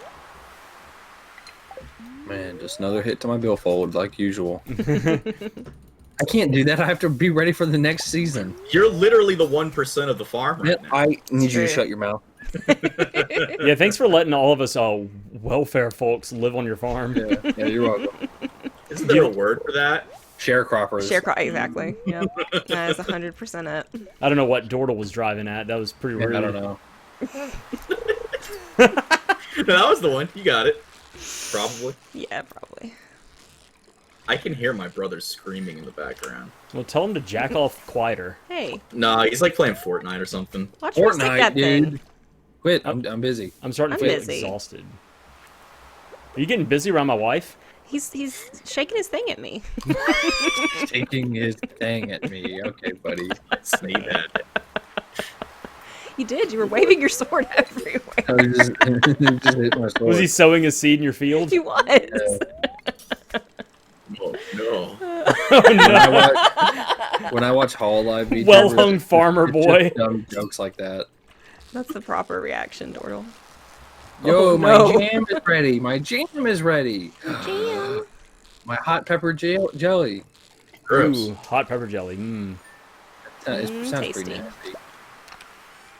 Man, just another hit to my billfold, like usual. I can't do that. I have to be ready for the next season. You're literally the 1% of the farm right now. I need you true. to shut your mouth. Yeah, thanks for letting all of us welfare folks live on your farm. Yeah, you're welcome. Isn't there a word for that? Sharecroppers. Exactly. Yep. That is 100% it. I don't know what Dordle was driving at. That was pretty rude. I don't know. No, that was the one. You got it. Probably. Yeah, probably. I can hear my brother screaming in the background. Well, tell him to jack off quieter. Hey, Nah, he's like playing Fortnite or something. watch her stick that Fortnite, dude. thing. Quit. I'm busy. I'm starting to I'm feel busy. exhausted. Are you getting busy around my wife? He's shaking his thing at me. Taking his thing at me. Okay, buddy. I see that. You did. You were waving your sword everywhere. I was just hit my sword. Was he sowing a seed in your field? He was. Oh, no. Oh, no. When I watch Hall Live VTubers, Well-hung farmer it's just boy. dumb jokes like that. That's the proper reaction, Dordle. Yo, Oh, my no. jam is ready. My jam is ready. Jam. My hot pepper jelly. Gross. Ooh, hot pepper jelly. Mmm. It sounds tasty. pretty nasty.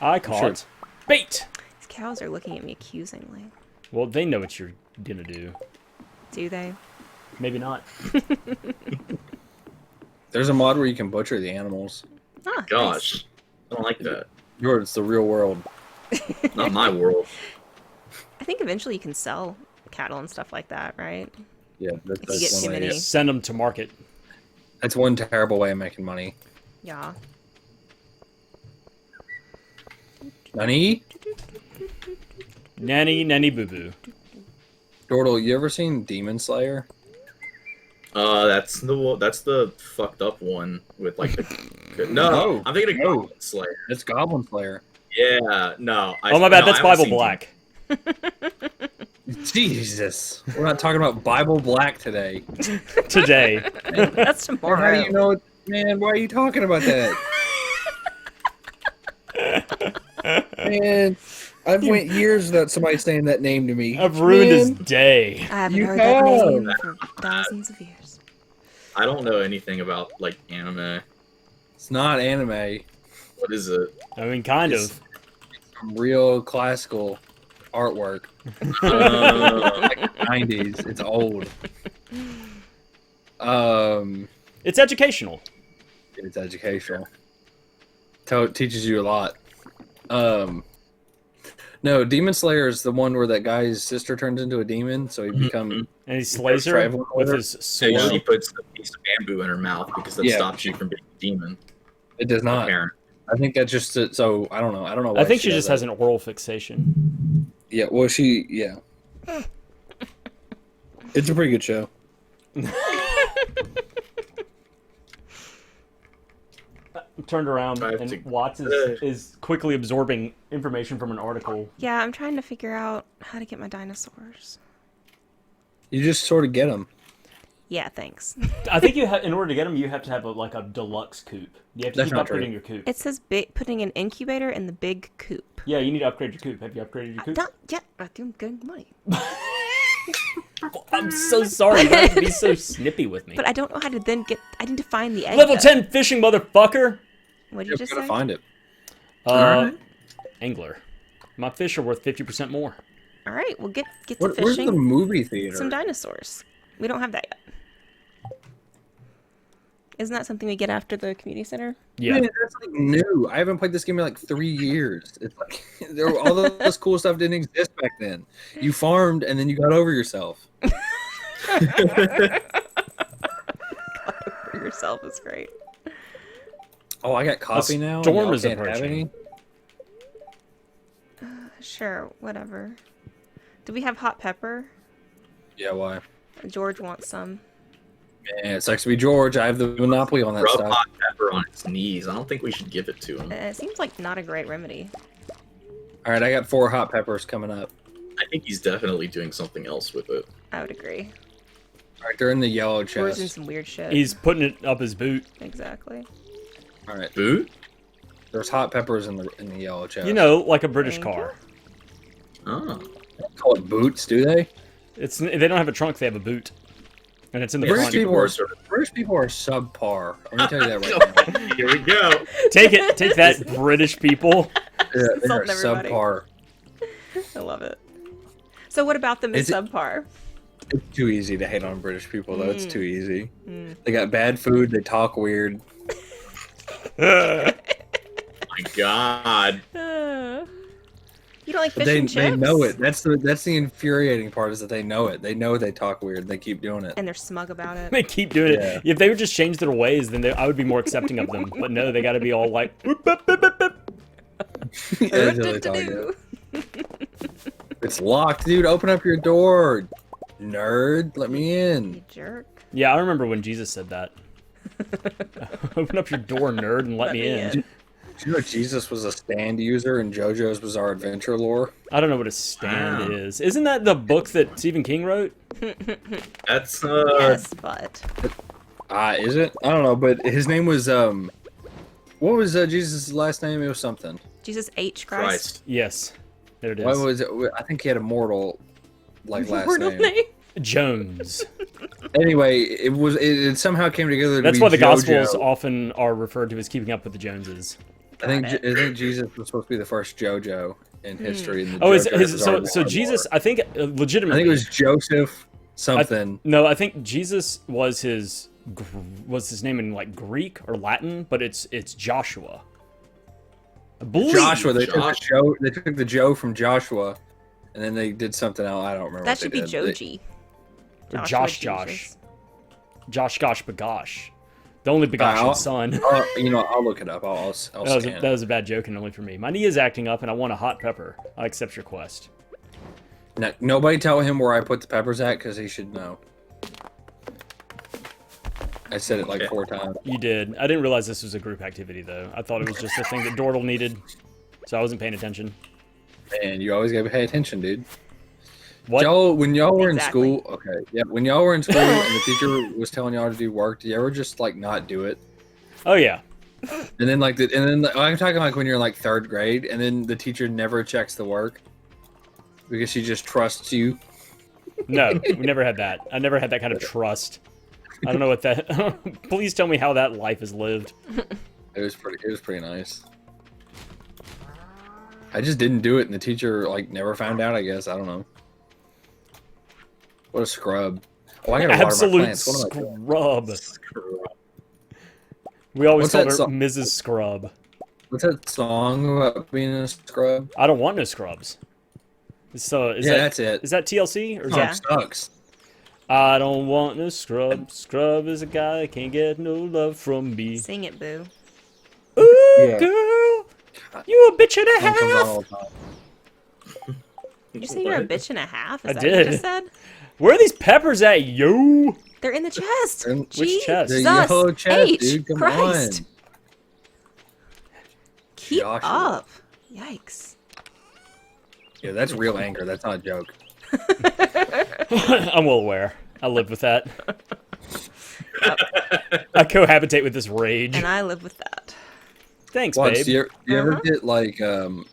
I caught bait. These cows are looking at me accusingly. Well, they know what you're gonna do. Do they? Maybe not. There's a mod where you can butcher the animals. Ah, Gosh. I don't like that. It's the real world. Not my world. nice. I think eventually you can sell cattle and stuff like that, right? Yeah, If you get one too way, many. Send them to market. That's one terrible way of making money. Yeah. Nani? Nanny boo boo. Dordle, you ever seen Demon Slayer? That's the fucked up one with like the. No, No, I'm thinking of no. Goblin Slayer. It's Goblin Slayer. Yeah, no. Oh my bad, no, that's I haven't Bible seen Black. Jesus, we're not talking about Bible Black today. Today. That's How tomorrow. do you know, man? Why are you talking about that? Man, I've went years without somebody saying that name to me. I've ruined his Man, day. I haven't You heard that have. name for thousands of years. I don't know anything about like anime. It's not anime. What is it? I mean, kind It's of. some real classical artwork. Like 90s. It's old. It's educational. It's educational. Teaches you a lot. No, Demon Slayer is the one where that guy's sister turns into a demon, so he becomes. And he slays her with his So sword. she puts a piece of bamboo in her mouth because that stops you from being a demon. It does not. Apparently. I think that's just so. I don't know. I don't know. Why I think she just has has an oral fixation. Yeah. Well, yeah. It's a pretty good show. Turned around and Watts is quickly absorbing information from an article. Yeah, I'm trying to figure out how to get my dinosaurs. You just sort of get them. Yeah, thanks. I think you have, in order to get them, you have to have like a deluxe coop. You have to keep upgrading your coop. It says putting an incubator in the big coop. Yeah, you need to upgrade your coop. Have you upgraded your coop? Not yet. I'm doing good money. I'm so sorry. You have to be so snippy with me. But I don't know how to then get. I need to find the egg. Level though. 10 fishing, motherfucker. What did you just say? Find it. Angler. My fish are worth 50% more. All right, we'll get to Where's fishing. the movie theater? Some dinosaurs. We don't have that yet. Isn't that something we get after the community center? Yeah. Man, that's like new. I haven't played this game in like 3 years. It's like all this cool stuff didn't exist back then. You farmed and then you got over yourself. For yourself is great. Oh, I got coffee now. Storm Y'all is can't have approaching. any? Sure, whatever. Do we have hot pepper? Yeah, why? George wants some. Man, it sucks to be George. I have the monopoly on that Rub stuff. hot pepper on his knees. I don't think we should give it to him. It seems like not a great remedy. All right, I got 4 hot peppers coming up. I think he's definitely doing something else with it. I would agree. All right, they're in the yellow George's doing chest. some weird shit. He's putting it up his boot. Exactly. All right, Boot? there's hot peppers in the yellow chest. You know, like a British Thank car. Oh. They call it boots, do they? They don't have a trunk, they have a boot. And it's in the British front. people are subpar. Let me tell you that right now. Here we go. Take that, British people. Yeah, they are Insulting everybody. subpar. I love it. So what about them is Is it- subpar? It's too easy to hate on British people, though. It's too easy. They got bad food. They talk weird. My God. You don't like fish They and chips? know it. That's the infuriating part is that they know it. They know they talk weird. They keep doing it. And they're smug about it. They keep doing it. Yeah. If they would just change their ways, then I would be more accepting of them. But no, they got to be all like, "Boop, boop, boop, boop, boop." Yeah, that's how they talk, yeah. It's locked, dude. Open up your door, nerd. Let me You in. jerk. Yeah, I remember when Jesus said that. Open up your door, nerd, and let me in. Do you know Jesus was a stand user in JoJo's Bizarre Adventure lore? I don't know what a stand Wow. is. Isn't that the book that Stephen King wrote? That's Yes, but Is it? I don't know, but his name was what was Jesus' last name? It was something. Jesus H. Christ. Christ. Yes, there it is. What was it? I think he had a mortal last Mortal name. Jones. Anyway, it somehow came together. To That's be why the JoJo. Gospels often are referred to as keeping up with the Joneses. I think Got Jesus was supposed to be the first JoJo in history. In the Oh, JoJo so Jesus? I think legitimately. I think it was Joseph something. No, I think Jesus was his name in like Greek or Latin, but it's Joshua. I believe. Joshua. They took the Joe from Joshua, and then they did something else. I don't remember. That what should they be did. Joji. Or Joshua Josh. Jesus. Josh Gosh Bagosh. The only begotten son. I'll look it up. I'll scan it. That was a bad joke and only for me. My knee is acting up and I want a hot pepper. I accept your quest. No, nobody tell him where I put the peppers at because he should know. I said it like 4 times. You did. I didn't realize this was a group activity though. I thought it was just a thing that Dordle needed. So I wasn't paying attention. And you always gotta pay attention, dude. What? When y'all were Exactly. in school, okay, yeah. When y'all were in school and the teacher was telling y'all to do work, did you ever just like not do it? Oh yeah. And then I'm talking like when you're in like 3rd grade, and then the teacher never checks the work because she just trusts you. No, we never had that. I never had that kind of trust. I don't know what that. Please tell me how that life is lived. It was pretty nice. I just didn't do it, and the teacher like never found out. I guess I don't know. What a scrub! Oh, I gotta water my Absolute plants. What am I doing? scrub. We always What's called that her song? Mrs. Scrub. What's that song about being a scrub? I don't want no scrubs. So is Yeah, that, that's it. Is that TLC or is Song Yeah. sucks. I don't want no scrub. Scrub is a guy that can't get no love from me. Sing it, boo. Ooh, Yeah. girl, you a bitch and a Song comes on half. all the time. Did you say you're a bitch and a half? Is I that what you did. just said? Where are these peppers at, yo? They're in the chest. They're in- Which chest? The Jesus yellow chest, H. dude. Come Christ. on. Keep Joshua. up. Yikes. Yeah, that's real anger. That's not a joke. I'm well aware. I live with that. I cohabitate with this rage. And I live with that. Thanks, Watch, babe. do you ever Uh-huh. get like, do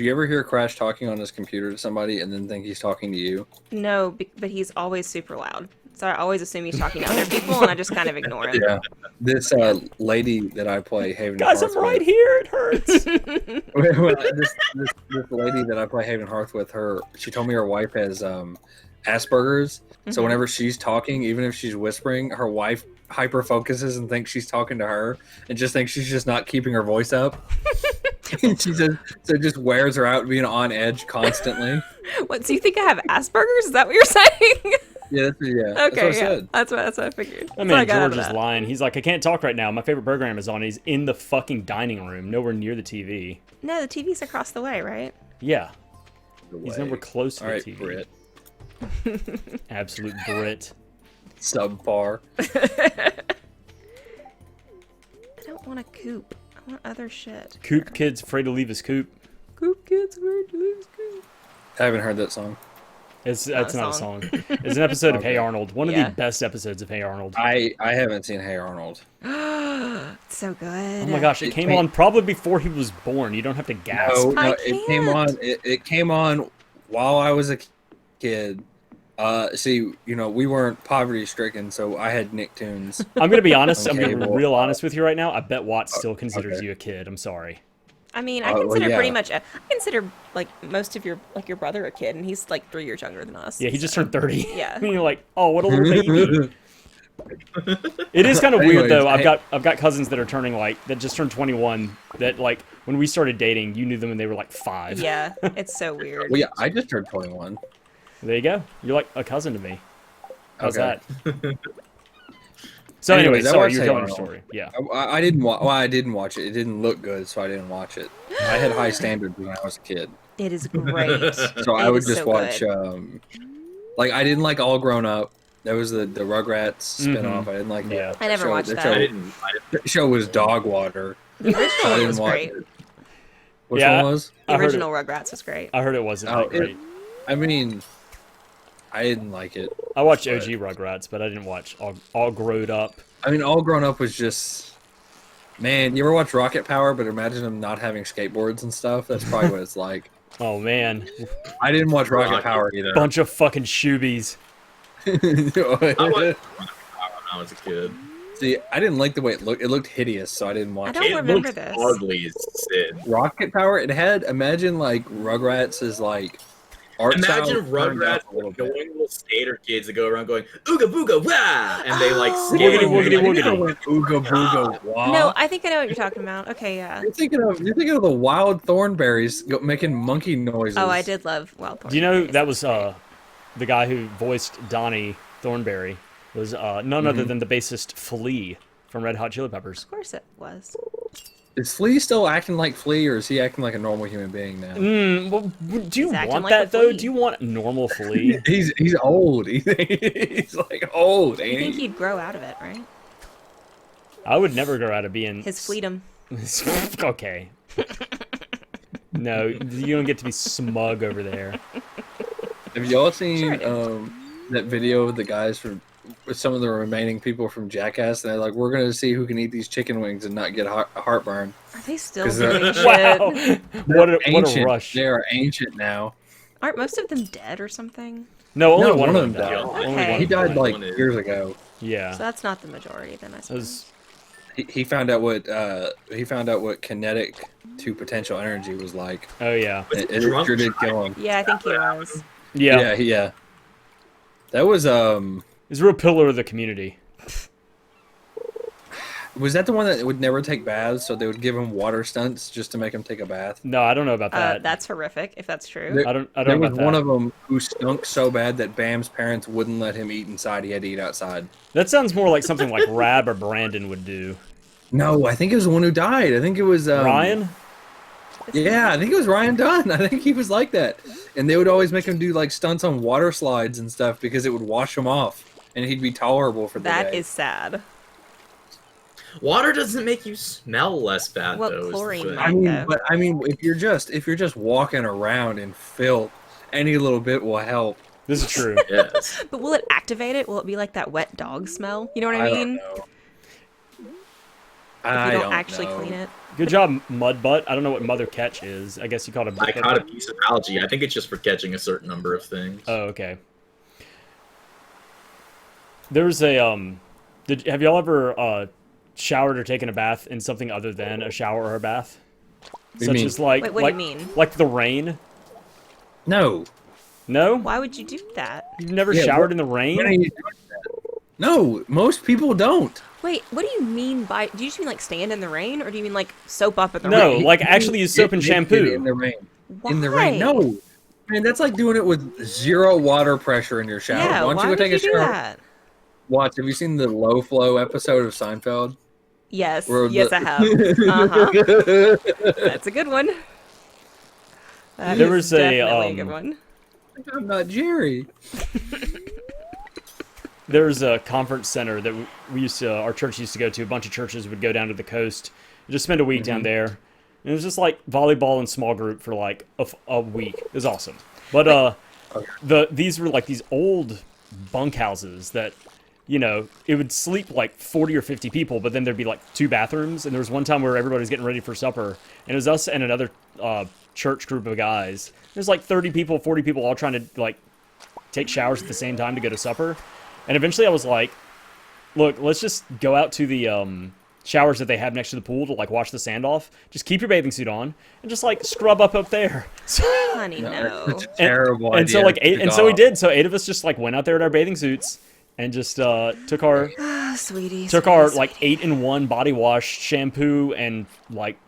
you ever hear Crash talking on his computer to somebody and then think he's talking to you? No, but he's always super loud. So I always assume he's talking to other people, and I just kind of ignore him. Yeah. This lady that I play Haven Guys, Hearth I'm right with, here. It hurts. this lady that I play Haven Hearth with, she told me her wife has Asperger's. So Mhm. whenever she's talking, even if she's whispering, her wife hyper focuses and thinks she's talking to her and just thinks she's just not keeping her voice up. And she just so it just wears her out being on edge constantly. What? So you think I have Asperger's? Is that what you're saying? Yeah, that's Okay, what I yeah. said. That's what I figured. I That's what mean, got out of George is that. lying. He's like, I can't talk right now. My favorite program is on. He's in the fucking dining room, nowhere near the TV. No, the TV's across the way, right? Yeah, The he's way. nowhere close to All right, the TV. Brit. Absolute Brit. Subpar. I don't want a coop. I want other shit. Coop kid's afraid to leave his coop. Coop kids, where'd you lose coop? I haven't heard that song. That's not a not a song. song. It's an episode of Hey Okay. Arnold. One of Yeah. the best episodes of Hey Arnold. I haven't seen Hey Arnold. It's so good. Oh my gosh, it came on probably before he was born. You don't have to gasp. No, I it came can't. on. It came on while I was a kid. See, we weren't poverty stricken, so I had Nicktoons. I'm gonna be honest. I'm Okay, gonna be well, real honest with you right now. I bet Watts still considers okay. you a kid. I'm sorry. I mean, I well, consider pretty yeah. much. I consider like most of your brother a kid, and he's like 3 years younger than us. Yeah, he just turned 30. Yeah. And you're like, oh, what a little baby. It is kind of weird Anyways, though. I've got cousins that are turning that just turned 21. That like when we started dating, you knew them when they were like 5. Yeah, it's so weird. Well, yeah, I just turned 21. There you go. You're like a cousin to me. How's Okay. that? So anyway, Anyways, I sorry, watched you're Hey telling your Arnold. story. Yeah. I didn't watch. Well, I didn't watch it. It didn't look good, so I didn't watch it. I had high standards when I was a kid, It is great. so I It would is just so watch. good. Like I didn't like All Grown Up. That was the Rugrats spinoff. I didn't like Yeah. that. I never show. watched That that. show- I didn't. The show was dog water. The original I one didn't was watch great. it. Which Yeah. one was? The I heard original Rugrats was great. I heard it wasn't Oh, that great. I mean, I didn't like it. I watched but- OG Rugrats, but I didn't watch All Growed Up. I mean, All Grown Up was just. Man, you ever watch Rocket Power? But imagine them not having skateboards and stuff. That's probably what it's like. Oh man, I didn't watch Rocket Rocket Power either. bunch of fucking shoobies. I watched when I was a kid. See, I didn't like the way it looked. It looked hideous, so I didn't I watch don't it. It remember looks this. ugly as Sid. Rocket Power. It had imagine like Rugrats is like art style Imagine turned up Rugrats a little bit. going little skater kids that go around going ooga booga wah, and they like Oh. skate. Woogity, woogity, Like, woogity. Went ooga booga wah. No, I think I know what you're talking about. Okay, yeah. You're thinking of the wild thornberries making monkey noises. Oh, I did love Wild Thornberrys. Do you know that was the guy who voiced Donnie Thornberry was none other than the bassist Flea from Red Hot Chili Peppers. Of course it was. Is Flea still acting like Flea, or is he acting like a normal human being now? Well, do you He's acting want like that a though? flea. Do you want normal Flea? He's old. He's like old. You Ain't think he? he'd grow out of it, right? I would never grow out of being His fleedom. Okay. No, you don't get to be smug over there. Have y'all Sure seen I do. that video of the guys from with some of the remaining people from Jackass? And they're like, "We're gonna see who can eat these chicken wings and not get heartburn." Are they still 'Cause they're- doing shit? Wow, what a Ancient. rush! They are ancient now. Aren't most of them dead or something? No, only No, one of them died. died. Okay. Only one He of them died like One is- years ago. Yeah, So that's not the majority then, I it suppose. was he found out what kinetic to potential energy was like. Oh yeah. It sure did kill him. Yeah, I think he was. Yeah. Yeah. That was He's a real pillar of the community. Was that the one that would never take baths, so they would give him water stunts just to make him take a bath? No, I don't know about that. That's horrific, if that's true. There, I don't there know was about one that. of them who stunk so bad that Bam's parents wouldn't let him eat inside. He had to eat outside. That sounds more like something like Rab or Brandon would do. No, I think it was the one who died. I think it was Ryan? Yeah, I think it was Ryan Dunn. I think he was like that. And they would always make him do like stunts on water slides and stuff because it would wash him off and he'd be tolerable for the That day. is sad. Water doesn't make you smell less bad, Well, though. is the chlorine thing. might. I mean, if you're just walking around in filth, any little bit will help. This is true. Yes. But will it activate it? Will it be like that wet dog smell? You know what I mean? don't know. If you don't actually clean it. Good job, Mudbutt. I don't know what Mother Catch is. I guess you called it I caught a piece of algae. I think it's just for catching a certain number of things. Oh, okay. There's a have y'all ever showered or taken a bath in something other than a shower or a bath? do you Such mean? as like Wait, what do you mean? Like the rain? No. No? Why would you do that? You've never Yeah, showered what- in the rain? When are you doing that? No, most people don't. Wait, what do you mean by... Do you just mean like stand in the rain? Or do you mean like soap up in the No, rain? like actually use soap and Get shampoo. in the rain. Why? In the rain. No. Man, that's like doing it with zero water pressure in your shower. Yeah, Why don't why you would go take you a do shower? that? Watch, have you seen the low flow episode of Seinfeld? Yes, Where yes the- I have. Uh-huh. That's a good one. That There is was a, definitely a good one. I'm not Jerry. There's a conference center that we used to, our church used to go to. A bunch of churches would go down to the coast and just spend a week down there. And it was just like volleyball in small group for like a week. It was awesome. But these were like these old bunkhouses that, you know, it would sleep like 40 or 50 people, but then there'd be like 2 bathrooms. And there was one time where everybody was getting ready for supper, and it was us and another church group of guys. There's like 30 people, 40 people all trying to like take showers at the same time to go to supper. And eventually I was like, look, let's just go out to the showers that they have next to the pool to like wash the sand off. Just keep your bathing suit on and just like scrub up there. So, Honey, no. It's a terrible idea. and so like to so we go. did. So 8 of us just like went out there in our bathing suits and just took our Sweetie. like 8-in-1 body wash, shampoo, and like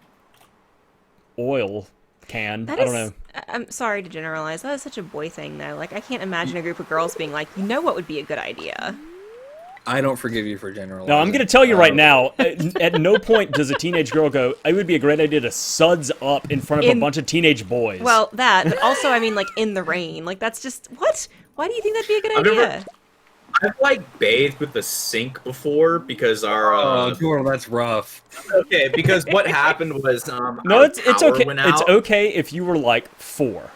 oil can. I don't know. I'm sorry to generalize. That is such a boy thing, though. Like, I can't imagine a group of girls being like, you know what would be a good idea? I don't forgive you for generalizing. No, I'm going to tell you right now, at no point does a teenage girl go, it would be a great idea to suds up in front of a bunch of teenage boys. Well, that, but also, I mean, like, in the rain. Like, that's just, what? Why do you think that'd be a good idea? I've like bathed with the sink before because our Oh, Dordle, that's rough. okay, because what happened was no, our it's power okay. went It's out. okay if you were like 4.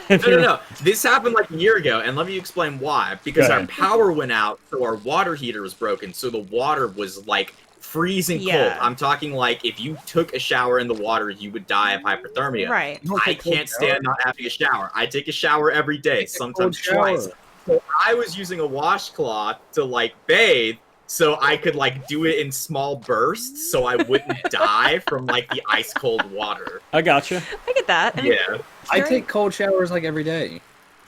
No. This happened like a year ago, and let me explain why. Because Go our ahead. power went out, so our water heater was broken, so the water was like freezing Yeah. cold. I'm talking like if you took a shower in the water, you would die of hypothermia. Right. You don't I take cold can't shower? stand not having a shower. I take a shower every day, sometimes shower. twice. So I was using a washcloth to like bathe, so I could like do it in small bursts, so I wouldn't die from like the ice cold water. I gotcha. I get that. I mean, Yeah, I very- take cold showers like every day.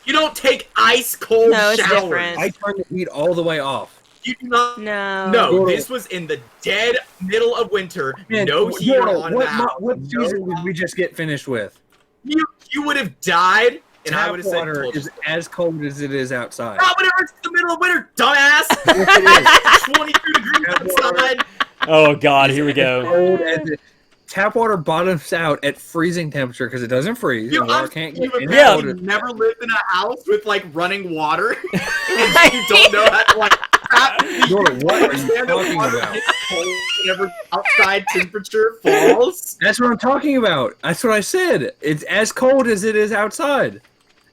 you don't take ice cold No, it's showers. different. I turn the heat all the way off. You do not. No. No, this was in the dead middle of winter. Man, No heater Dordle, on what, the house. what no season did we just get finished with? You would have died, and I Tap would have said, water "Told you is as cold as it is outside. not whenever it's the middle of winter, dumbass." Yes, it is. 22 degrees Tap water. outside. Oh, God, here we go. Cold as it- Tap water bottoms out at freezing temperature because it doesn't freeze. You, and water can't get you've in Yeah. cold. never lived in a house with like running water, and you don't know how to like. Dordle, what are you understand that talking water about? gets cold whenever outside temperature falls. That's what I'm talking about. That's what I said. It's as cold as it is outside.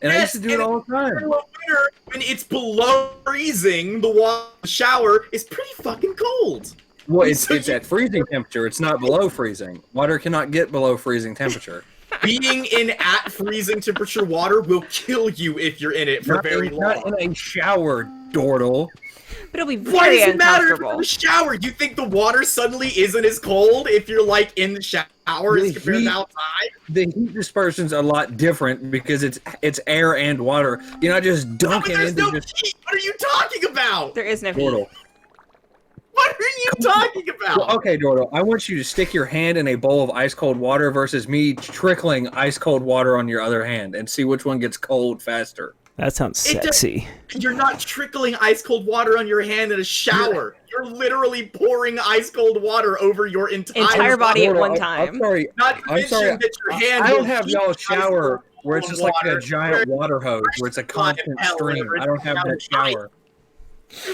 And I used Yes, to do it and all the time. Winter, when it's below freezing, the shower is pretty fucking cold. Well, it's So you- at freezing temperature. It's not below freezing. Water cannot get below freezing temperature. Being in at freezing temperature water will kill you if you're in it for Not very in, not long. in a shower, Dordle. But it'll be Why very does it matter if you're in uncomfortable. the shower? You think the water suddenly isn't as cold if you're like in the shower as compared to outside? The heat dispersion's a lot different because it's air and water. You're not just No, but dunking there's into no just heat. What are you talking about? There is no heat. Dordle. What are you talking about? Well, okay, Dordle, I want you to stick your hand in a bowl of ice cold water versus me trickling ice cold water on your other hand and see which one gets cold faster. That sounds It does- sexy. You're not trickling ice cold water on your hand in a shower. You're literally pouring ice cold water over your Entire body at Dordle, one I'm time. sorry. Not to I'm mention sorry. that your hand. I don't will have heat y'all ice shower cold where it's just like a water. giant water hose where it's a constant stream. I don't have that shower.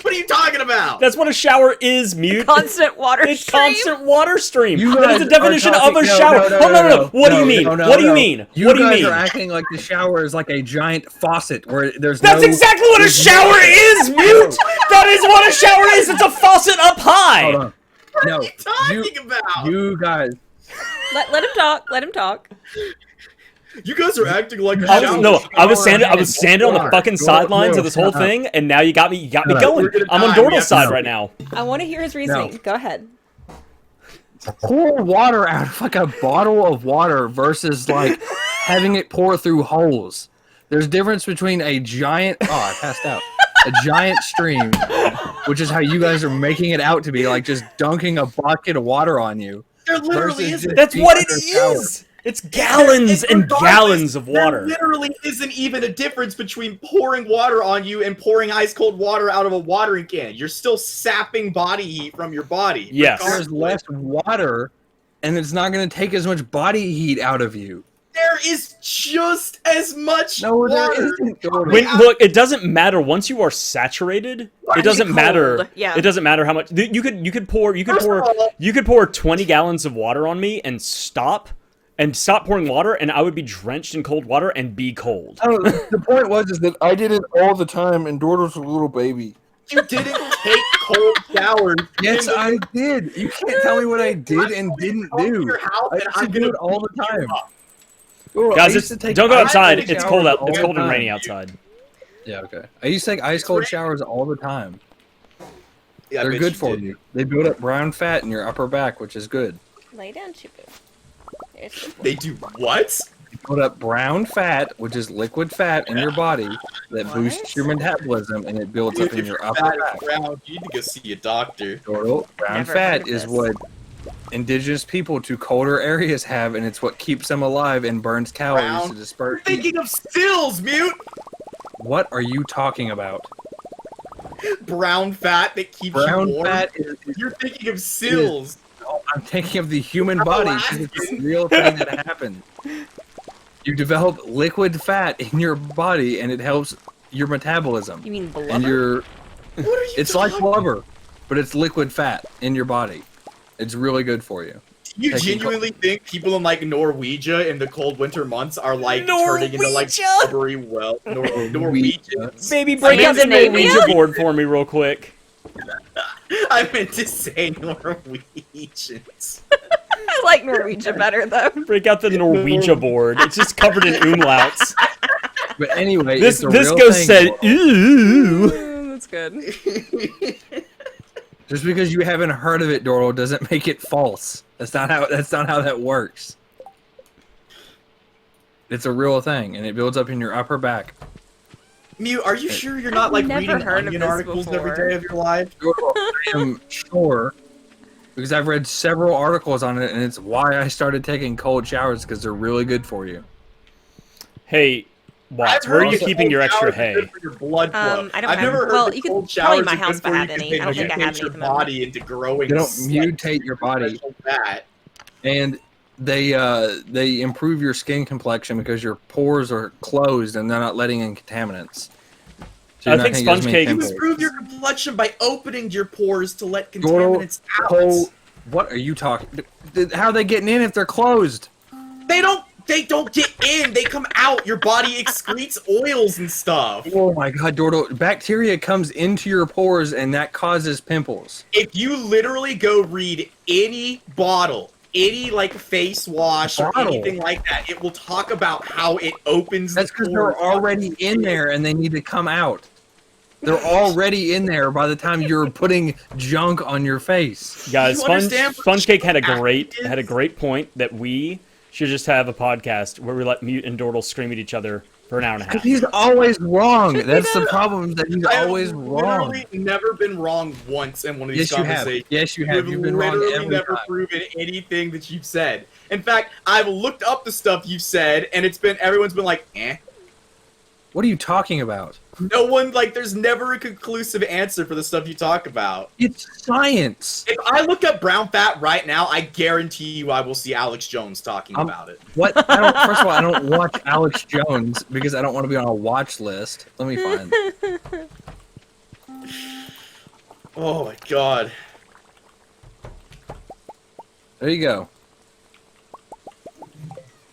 What are you talking about? That's what a shower is, Mute. Constant water It's stream. constant water stream. You That is the guys are definition of talking- a no, shower. no, Oh, no. What do you no, mean? no, What do you no. mean? You What do you guys mean? are acting like the shower is like a giant faucet where there's That's no... exactly what a there's shower is, Mute! That is what a shower is! It's a faucet up high! Hold on. What No, are you talking about? you guys... Let him talk. Let him talk. You guys are acting like a I shower. was standing on the fucking sidelines of this whole shut up. thing, and now you got me Shut up. going. We're gonna I'm on die. We Dordle's have to side know. right now. I want to hear his reasoning. Go ahead. Pour water out of like a bottle of water versus like having it pour through holes. There's difference between a giant... Oh, I passed out. A giant stream, which is how you guys are making it out to be, like just dunking a bucket of water on you. There literally versus isn't. just That's being what it under a shower. is! It's gallons and Regardless, gallons of water. There literally isn't even a difference between pouring water on you and pouring ice cold water out of a watering can. You're still sapping body heat from your body. Yes. There's less water, and it's not going to take as much body heat out of you. There is just as much No, water. there isn't. Look, it doesn't matter once you are saturated. It doesn't Cold. matter. Yeah. It doesn't matter how much you could pour 20 gallons of water on me and stop pouring water, and I would be drenched in cold water and be cold. Oh, the point is that I did it all the time, and Dordle's a little baby. You didn't take cold showers. Yes, in the- I did. You can't tell me what I did and didn't Come to do. your house I and used I'm to do gonna it all the beat you time. up. Dordle, I Guys, used to take don't go ice outside. cold It's showers cold out. all It's the cold and time. rainy outside. Yeah, okay. I used to take ice cold showers all the time. Yeah, I They're bet good you for did. you. They build up brown fat in your upper back, which is good. Lay down, Chibu. It's They do what? They build up brown fat, which is liquid fat in your body that boosts your metabolism, and it builds up in If your you're upper fat back. and brown, you need to go see a doctor. Dordle, brown Never heard fat of is this. what indigenous people to colder areas have, and it's what keeps them alive and burns calories Brown. to disperse You're heat. thinking of stills, Mute! What are you talking about? Brown fat that keeps Brown you warm. fat is You're thinking of sills. I'm thinking of the human I'm body because it's a real thing that happens. You develop liquid fat in your body, and it helps your metabolism. You mean And blubber? your What are you it's like talking blubber, but it's liquid fat in your body. It's really good for you. You Taking genuinely think people in like Norwegia in the cold winter months are like turning into like Norwegia? blubbery Norwegians? Baby, break out the Scandinavia? Norwegian board for me real quick. I meant to say Norwegians. I like Norwegian better though. Break out the Norwegian board. It's just covered in umlauts. But anyway, This it's a real ghost thing. said, ooh. That's good. Just because you haven't heard of it, Dordle, doesn't make it false. That's not how that works. It's a real thing, and it builds up in your upper back. Mew, are you sure you're not like never reading heard of onion this articles every before. day of your life? Dordle, I am sure, because I've read several articles on it, and it's why I started taking cold showers, because they're really good for you. Hey, Watts, I've where are heard you that keeping cold your extra showers are hay? good for your blood flow. I don't I've have- never heard well, that you could cold probably showers my are house good for you have 'cause any. they I don't think I have mutate any your at the moment. body into growing They don't sweat mutate your body, special fat. and they improve your skin complexion because your pores are closed and they're not letting in contaminants. So I you're not think gonna get sponge as many cake- You pimples. improve your complexion by opening your pores to let Dordle, contaminants out. Cole, what are you talking? How are they getting in if they're closed? They don't get in. They come out. Your body excretes oils and stuff. Oh my god, Dordle, bacteria comes into your pores and that causes pimples. If you literally go read any bottle, any like face wash or Bottle? anything like that, it will talk about how it opens That's the because pores. they're already in there and they need to come out. They're already in there by the time you're putting junk on your face. Guys, You understand what Sponge Cake had a is? great point that we should just have a podcast where we let Mute and Dordle scream at each other for an hour and a half. He's always wrong. That's the problem, is that he's always I've wrong. literally never been wrong once in one of these Yes, you have. conversations. Yes, you have. You've You've been wrong literally every never time. proven anything that you've said. In fact, I've looked up the stuff you've said, and everyone's been like, eh. What are you talking about? No one, there's never a conclusive answer for the stuff you talk about. It's science. If I look up brown fat right now, I guarantee you I will see Alex Jones talking about it. What? First of all, I don't watch Alex Jones because I don't want to be on a watch list. Let me find. Oh my god. There you go.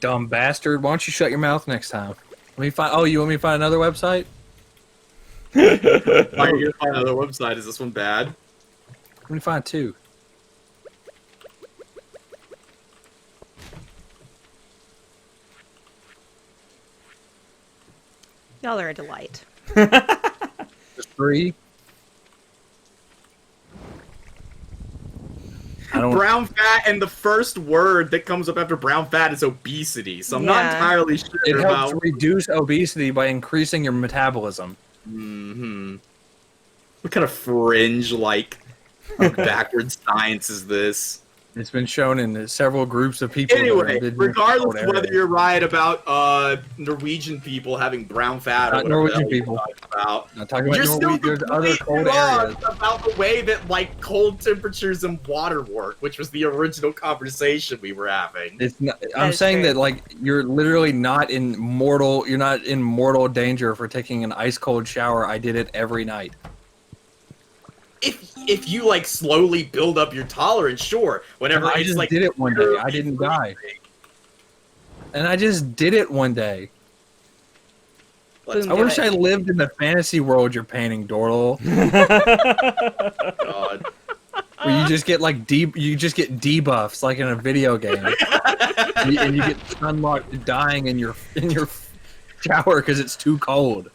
Dumb bastard. Why don't you shut your mouth next time? Let me find. Oh, you want me to find another website? Why are you gonna find another website? Is this one bad? Let me find two. Y'all are a delight. There's three. I don't. Brown fat, and the first word that comes up after brown fat is obesity. So I'm not Yeah. entirely sure It helps about. reduce obesity by increasing your metabolism. Hmm. What kind of fringe backwards science is this? It's been shown in several groups of people. that are Anyway, indigenous regardless to of the whether you're right about Norwegian people having brown fat or Not whatever Norwegian the hell you're people. talking about, Not talking about you're still Norwegian. There's other completely cold wrong areas. about the way that cold temperatures and water work, which was the original conversation we were having. It's not, I'm is saying true. that you're literally not in mortal. You're not in mortal danger for taking an ice cold shower. I did it every night. If you slowly build up your tolerance, sure. Whenever I it's just did it one day. I didn't die. And I just did it one day. Let's Boom. I Do wish it. I lived in the fantasy world you're painting, Dordle, God. where you just get you just get debuffs like in a video game, and you get unlocked dying in your shower because it's too cold.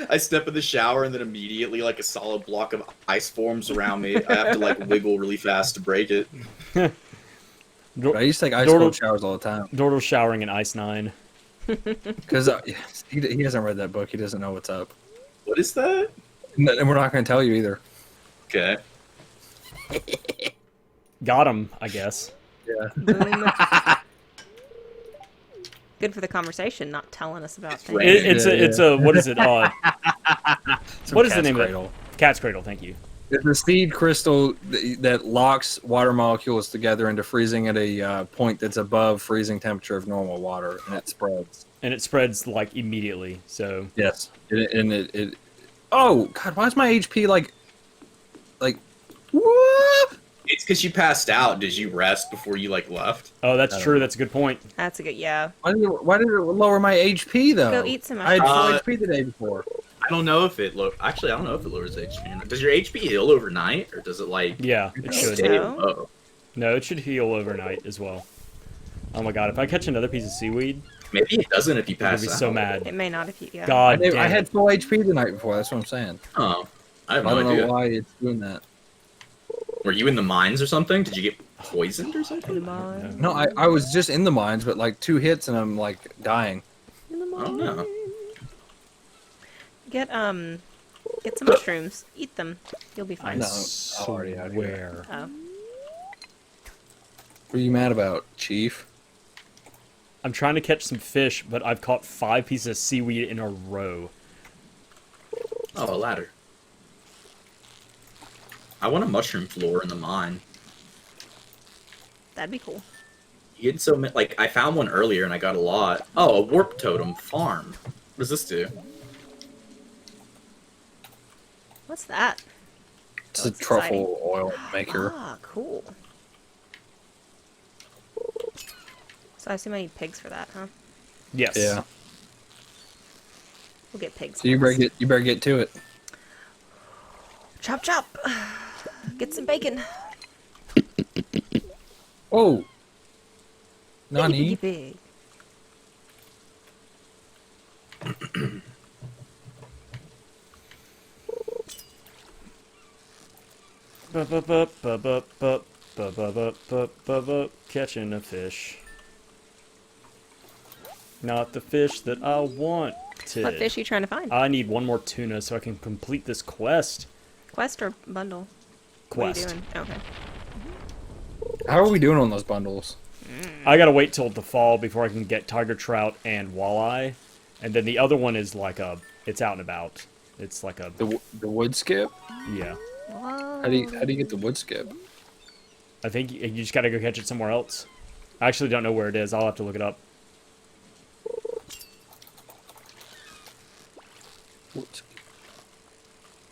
I step in the shower and then immediately a solid block of ice forms around me. I have to wiggle really fast to break it. But I used to take ice Dordle- cold showers all the time Dordle showering in Ice 9. because he hasn't read that book. He doesn't know what's up, What is that? and we're not going to tell you either. Okay. Got him, I guess. Yeah. Boom. Good for the conversation, not telling us about things. Right. It's a what is it? Some What is the cat's name of cradle. it? Cat's Cradle. Thank you. It's a seed crystal that locks water molecules together into freezing at a point that's above freezing temperature of normal water, and it spreads. And it spreads immediately. So Yes. It oh god, why is my HP like what? It's because you passed out. Did you rest before you left? oh, that's I don't true. know. That's a good point. That's a good, yeah. Why did it lower my HP though? Go eat some I had mushrooms. full HP the day before. I don't know if it Actually, I don't know if it lowers HP. Does your HP heal overnight, or does it Yeah, it should. So? stay low? No, it should heal overnight as well. Oh my god, if I catch another piece of seaweed, Maybe it doesn't if you I'm gonna pass be out. so mad. It may not if you, yeah. God damn I it. had full HP the night before. That's what I'm saying. Oh, I have I no don't idea. know why it's doing that. Were you in the mines or something? Did you get poisoned or something? In the mine. No, I was just in the mines, but 2 hits and I'm dying. In the I don't mine. know. Get some mushrooms. Eat them. You'll be I fine. No, I'm already out here. swear. Oh. What are you mad about, Chief? I'm trying to catch some fish, but I've caught 5 pieces of seaweed in a row. Oh, a ladder. I want a mushroom floor in the mine. That'd be cool. You get so many. I found one earlier and I got a lot. Oh, a warp totem farm. What does this do? What's that? It's Oh, a it's truffle oil maker. Ah, cool. So I assume I need pigs for that, huh? Yes. Yeah. We'll get pigs. So you better get to it. Chop chop. Get some bacon. Oh. Piggy, Nani? pig. Catching a fish. Not the fish that I want. What fish are you trying to find? I need one more tuna so I can complete this quest. Quest or bundle? Quest. What are you doing? Okay. How are we doing on those bundles? I gotta wait till the fall before I can get tiger trout and walleye. And then the other one is like it's out and about. It's like a... The wood skip? Yeah. How do you get the wood skip? I think you just gotta go catch it somewhere else. I actually don't know where it is. I'll have to look it up.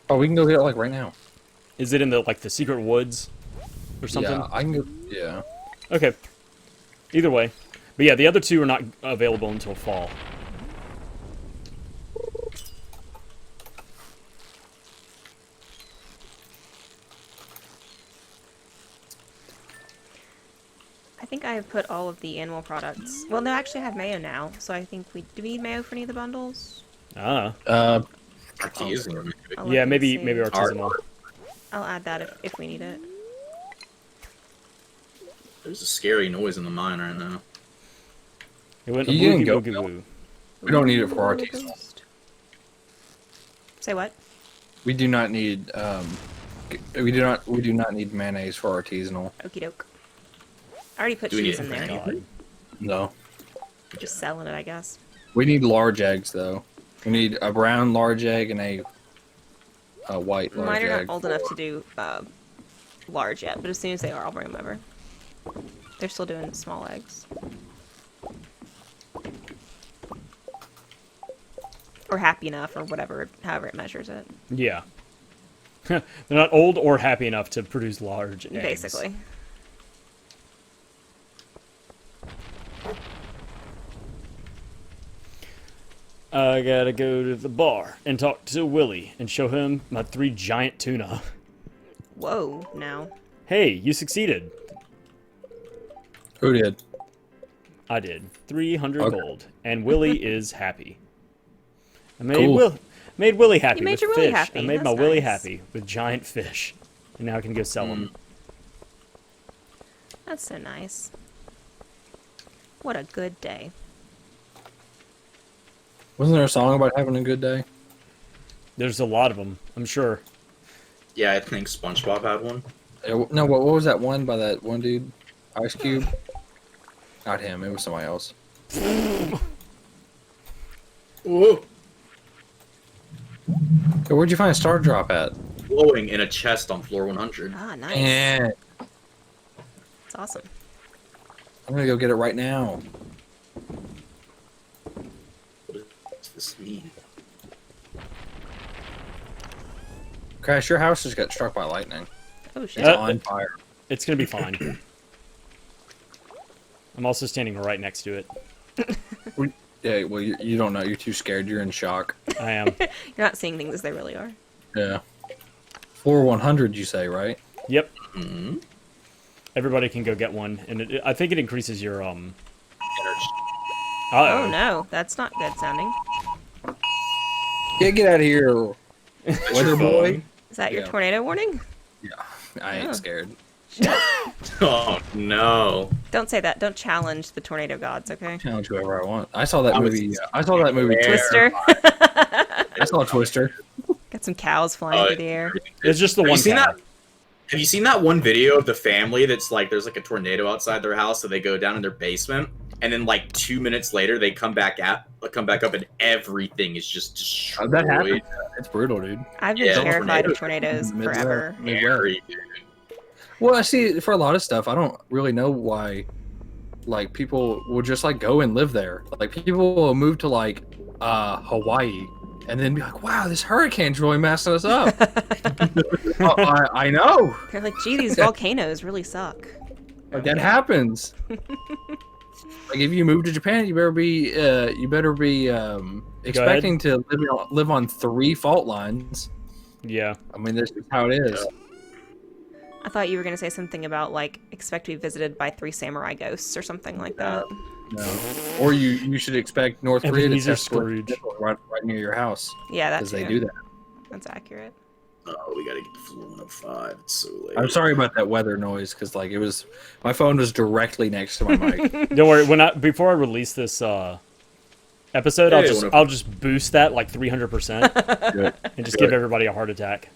Oh, we can go get it like right now. Is it in the the secret woods or something? Yeah, I can go. Yeah. Okay. Either way. But yeah, the other two are not available until fall. I think I have put all of the animal products. Well, no, actually I have mayo now, so I think do we need mayo for any of the bundles? Ah. Artisanal. I'll look Yeah, and maybe see. artisanal. I'll add that if we need it. There's a scary noise in the mine right now. It went You boogie can go, boogie Bill. woo. We don't need it for artisanal. Say what? We do not need we do not need mayonnaise for artisanal. Okie doke. I already put Do we cheese need in it? there. God. No. Just selling it, I guess. We need large eggs though. We need a brown large egg and a white large Mine are egg. not old enough to do large yet, but as soon as they are, I'll bring them over. They're still doing small eggs. Or happy enough, or whatever, however it measures it. Yeah. They're not old or happy enough to produce large eggs. Basically. I gotta go to the bar and talk to Willie and show him my 3 giant tuna. Whoa, now. Hey, you succeeded. Who did? I did. 300 Okay. gold. And Willie is happy. I made, Cool. made Willie happy You made with your Willie fish. happy. I made my That's Willie nice. happy with giant fish. And now I can go sell them. That's so nice. What a good day. Wasn't there a song about having a good day? There's a lot of them, I'm sure. Yeah, I think SpongeBob had one. No, what was that one by that one dude? Ice Cube? Not him, it was somebody else. Whoa! Okay, where'd you find a star drop at? Glowing in a chest on floor 100. Ah, nice. Man, That's awesome. I'm gonna go get it right now. What does this mean? Crash, your house just got struck by lightning. Oh, shit. It's on fire. It's gonna be fine. I'm also standing right next to it. Yeah, well, you don't know. You're too scared. You're in shock. I am. You're not seeing things as they really are. Yeah. Floor 100, you say, right? Yep. Hmm? Everybody can go get one, and I think it increases your Energy. Oh, no. That's not good sounding. Yeah, get out of here, weather boy. Is that your Yeah. tornado warning? Yeah, I ain't Oh. scared. Oh no! Don't say that. Don't challenge the tornado gods, okay? Challenge whoever I want. I saw that I was- movie. I saw that movie. There. Twister. I saw Twister. Got some cows flying through the air. It's just the Have you one seen cow. that? Have you seen that one video of the family that's like there's like a tornado outside their house, so they go down in their basement, and then like 2 minutes later they come back up, and everything is just destroyed. That happened. It's brutal, dude. I've been Yeah, terrified of tornadoes. tornadoes forever. Scary, dude. Well, I see for a lot of stuff, I don't really know why, like, people will just, like, go and live there. Like, people will move to, like, Hawaii and then be like, wow, this hurricane's really messing us up. I know. They're like, gee, these volcanoes really suck. Like, that happens. Like, if you move to Japan, you better be expecting to live on 3 fault lines. Yeah. I mean, this is how it is. I thought you were going to say something about, like, expect to be visited by 3 samurai ghosts or something like that. No. Or you should expect North Korea to Ebenezer test Scrooge. right near your house. Yeah, that's Because they do that. That's accurate. Oh, we gotta get to floor 105. It's so late. I'm sorry about that weather noise because like it was, my phone was directly next to my mic. Don't worry. Before I release this episode, Hey, I'll just boost that like 300% and just give everybody a heart attack.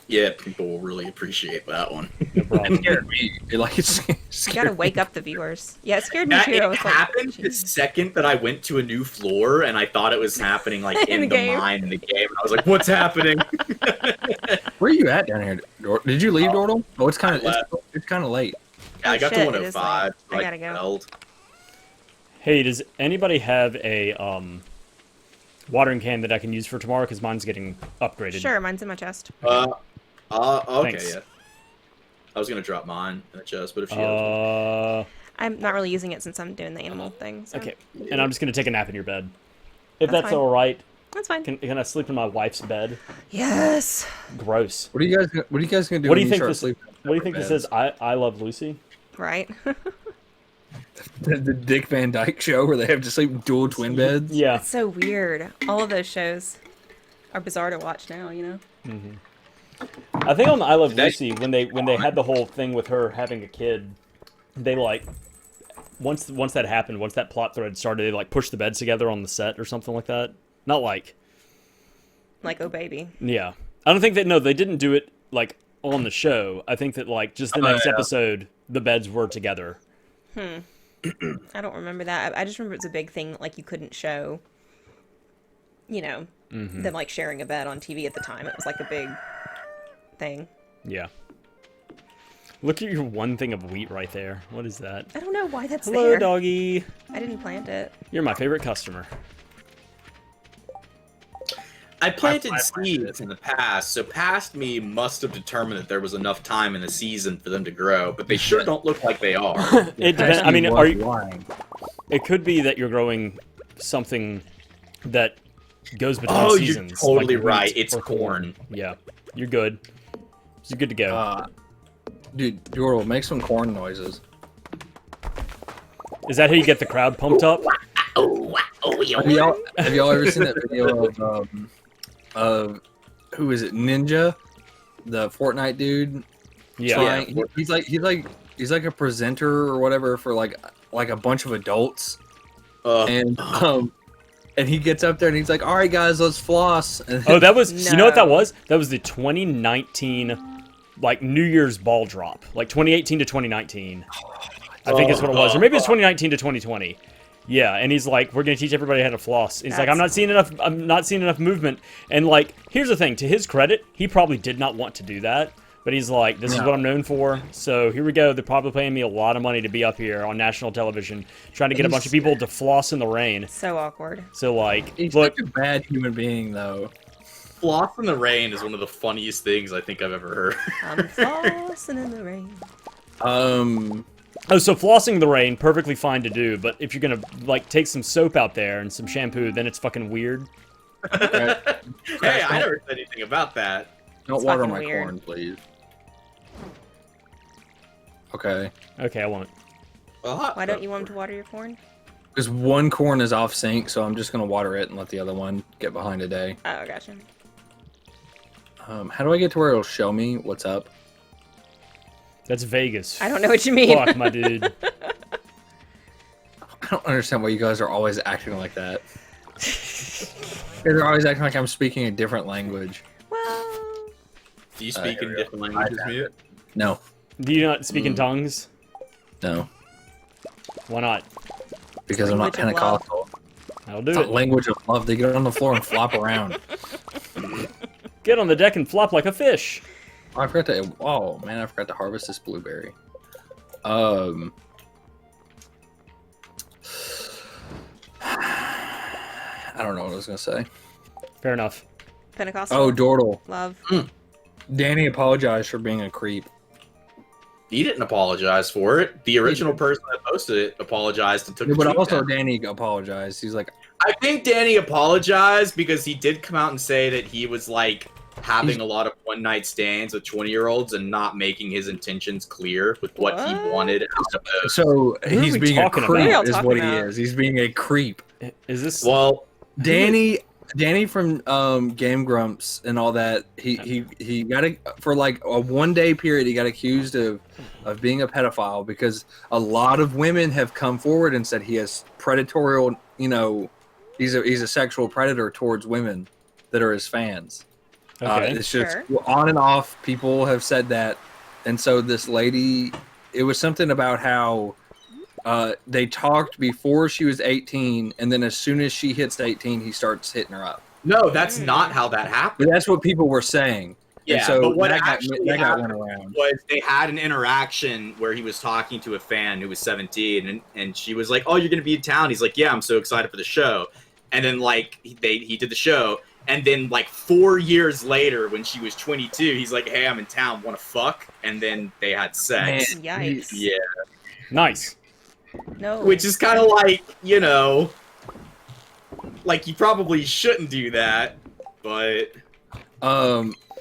Yeah, people will really appreciate that one. No It problem. scared me. It, like, it You scared gotta me. wake up the viewers. Yeah, it scared me too. I It was happened like, the second that I went to a new floor, and I thought it was happening like In in the the game. mine in the game. And I was like, "What's happening?" Where are you at down here? Did you leave Dordle? Oh, it's kind I of left. it's kind of late. Yeah, I got shit, to it is 105. late. I gotta go. held. Hey, does anybody have a watering can that I can use for tomorrow? Because mine's getting upgraded. Sure, mine's in my chest. Okay, Thanks. yeah. I was gonna drop mine in the chest, but if she has one. I'm not really using it since I'm doing the animal thing. So. Okay, and I'm just gonna take a nap in your bed. If That's that's fine. all right, That's fine. can I sleep in my wife's bed? Yes. Gross. What are you guys gonna do? What do when you think start this? sleeping What do you think in this beds? is? I Love Lucy. Right. The Dick Van Dyke Show where they have to sleep in dual twin beds. Yeah. It's so weird. All of those shows are bizarre to watch now. You know. I think on I Love That- Lucy when they had the whole thing with her having a kid, they like once that happened, once that plot thread started, they like pushed the beds together on the set or something like that. Not like Like, oh baby. yeah. I don't think that they didn't do it like on the show. I think that like just the next yeah. episode the beds were together. I don't remember that. I just remember it was a big thing that, like, you couldn't show, you know, them like sharing a bed on TV at the time. It was like a big thing. Yeah. Look at your one thing of wheat right there. What is that? I don't know why that's Hello, there. doggy. I didn't plant it. You're my favorite customer. I planted I seeds in the past, so past me must have determined that there was enough time in the season for them to grow, but they sure don't look like they are. It depends. I mean, was are you? lying. It could be that you're growing something that goes between Oh, seasons. you're totally like right. wheat It's or corn. Yeah, you're good. You're good to go. Dude, Dordle, make some corn noises. Is that how you get the crowd pumped up? Have y'all ever seen that video of who is it? Ninja, the Fortnite dude. Yeah. Trying, he's like a presenter or whatever for like a bunch of adults, and he gets up there and he's like, "All right, guys, let's floss." And Oh, that was. You know what that No. was? That was the 2019, like New Year's ball drop, like 2018 to 2019. I think is what it was, or maybe it's 2019 to 2020. Yeah, and he's like, "We're gonna teach everybody how to floss." He's like, "I'm not seeing enough movement." And like, here's the thing: to his credit, he probably did not want to do that, but he's like, "This is what I'm known for." So here we go. They're probably paying me a lot of money to be up here on national television, trying to get a bunch of people to floss in the rain. So awkward. So like, he's look, such a bad human being, though. Floss in the rain is one of the funniest things I think I've ever heard. I'm flossing in the rain. oh, so flossing in the rain, perfectly fine to do, but if you're gonna like take some soap out there and some shampoo, then it's fucking weird. Hey, I never said anything about that. Don't It's water fucking my weird. corn, please. Okay. Okay, I won't. Why don't you want him to water your corn? Because one corn is off sync, so I'm just gonna water it and let the other one get behind a day. Oh, gotcha. How do I get to where it'll show me what's up? That's Vegas. I don't know what you mean. Fuck, my dude. I don't understand why you guys are always acting like that. They're always acting like I'm speaking a different language. Well, Do you speak here in we go. different languages, Mute? No, Do you not speak in tongues? no, Why not? because I'm not Language of love. Pentecostal. I'll It's do not it. language of love. They get on the floor and flop around. Get on the deck and flop like a fish. Oh, I forgot to. Oh man, I forgot to harvest this blueberry. I don't know what I was gonna say. Fair enough. Pentecostal. Oh, Dordle. Love. Danny apologized for being a creep. He didn't apologize for it. The original person that posted it apologized and took Yeah, the but tweet also down. Danny apologized. He's like, I think Danny apologized because he did come out and say that he was like having a lot of one night stands with 20-year-olds and not making his intentions clear with what he What? wanted out of those. so Who are he's we being a talking about? creep, What are y'all is talking what he about? is. He's being a creep. Is this? Well, Danny Danny from Game Grumps and all that. He got for like a 1 day period. He got accused of being a pedophile because a lot of women have come forward and said he has predatorial. You know, he's a sexual predator towards women that are his fans. Okay. It's just on and off. People have said that, and so this lady. It was something about how. They talked before she was 18, and then as soon as she hits 18, he starts hitting her up. No, that's not how that happened. But that's what people were saying. Yeah, and so but what that actually got happened went around. was they had an interaction where he was talking to a fan who was 17, and she was like, "Oh, you're going to be in town?" He's like, "Yeah, I'm so excited for the show." And then like he did the show, and then like 4 years later, when she was 22, he's like, "Hey, I'm in town. Want to fuck?" And then they had sex. Man, Yikes. Yeah. Nice. No. Which is kind of like, you know, like you probably shouldn't do that, but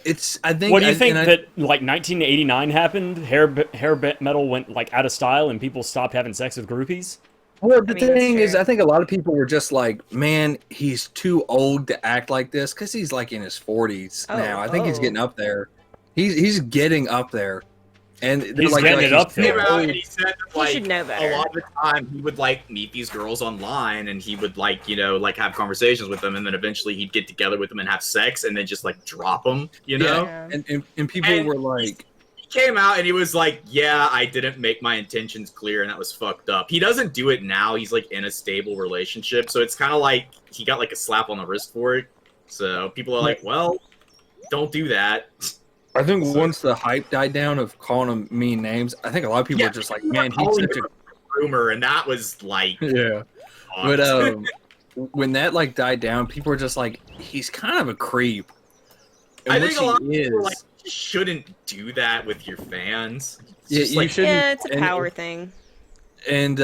it's I think. What do you think and that like 1989 happened? Hair metal went like out of style and people stopped having sex with groupies. Well, the I mean, that's thing is, fair. I think a lot of people were just like, "Man, he's too old to act like this," because he's like in his 40s now. I think he's getting up there. He's getting up there, and He's like, getting it up he came there. out and he said that, He like, should know better. a lot of the time he would like meet these girls online and he would like, you know, like have conversations with them, and then eventually he'd get together with them and have sex and then just like drop them, you know? Yeah. And people And were like, He came out and he was like, "Yeah, I didn't make my intentions clear and that was fucked up." He doesn't do it now. He's like in a stable relationship, so it's kind of like he got like a slap on the wrist for it. So people are like, "Well, don't do that." I think once the hype died down of calling him mean names, I think a lot of people Yeah, were just like, people were "Man, he's calling such a him a rumor," and that was like, yeah." fucked. But when that like died down, people were just like, "He's kind of a creep." And I which think a lot of he people are is. like, you shouldn't do that with your fans. It's Yeah, just you like, shouldn't. Yeah, it's a and- power thing. And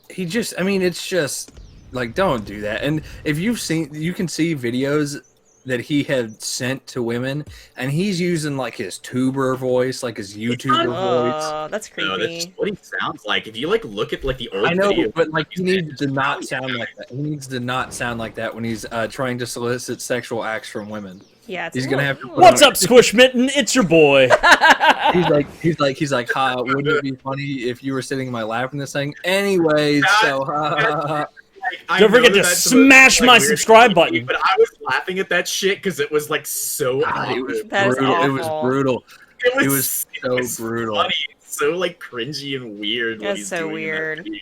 he just, I mean, it's just like, don't do that. And if you can see videos that he had sent to women, and he's using like his tuber voice, like his YouTuber voice. Oh, that's no, that's creepy. just what he sounds like. If you like look at like the old I know, video, but like he needs to not sound like that. He needs to not sound like that when he's trying to solicit sexual acts from women. Yeah, it's He's a gonna little- have to put What's on- up, Squish Mitten? It's your boy. He's like, ha, wouldn't it be funny if you were sitting in my lap in this thing? Anyways, so I Don't know forget to that that's supposed smash be, my weird subscribe to button. me, But I was laughing at that shit because it was like so God, it was awkward. That is brutal. It was awful. brutal. It It was so brutal. Funny. It's so like cringy and weird. What That's he's so doing in that weird. video.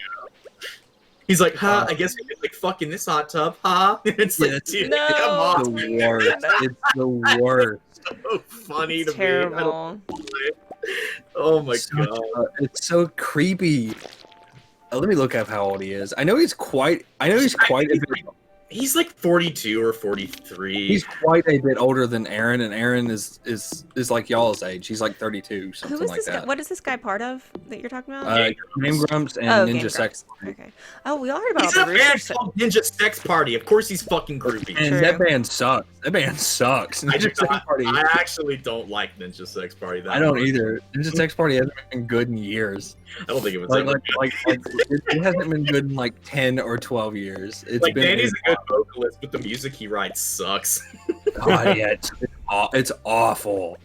He's like, "Huh? I guess we could like fuck in this hot tub, huh?" It's like, Yeah, dude, No. come on. It's the worst. It's the worst. So funny It's to me. I don't terrible. know why. Oh my god. It's so creepy. Let me look up how old he is. I know he's quite. A bit. He's like 42 or 43. He's quite a bit older than Aaron, and Aaron is like y'all's age. He's like 32, something Who is like this guy? that. What is this guy part of that you're talking about? Game Grumps and Oh, Ninja Game Sex. Grumps. Okay. Oh, we all heard about He's all in the a band rumors. called Ninja Sex Party. Of course he's fucking groovy. And True. that band sucks. That band sucks. I, Ninja do Sex not- Party. I actually don't like Ninja Sex Party that I don't much. either. Ninja Sex Party hasn't been good in years. I don't think it was Like, ever like, good. like it hasn't been good in like 10 or 12 years. It's Like been Danny's a good vocalist, but the music he writes sucks. God, yeah, it's awful.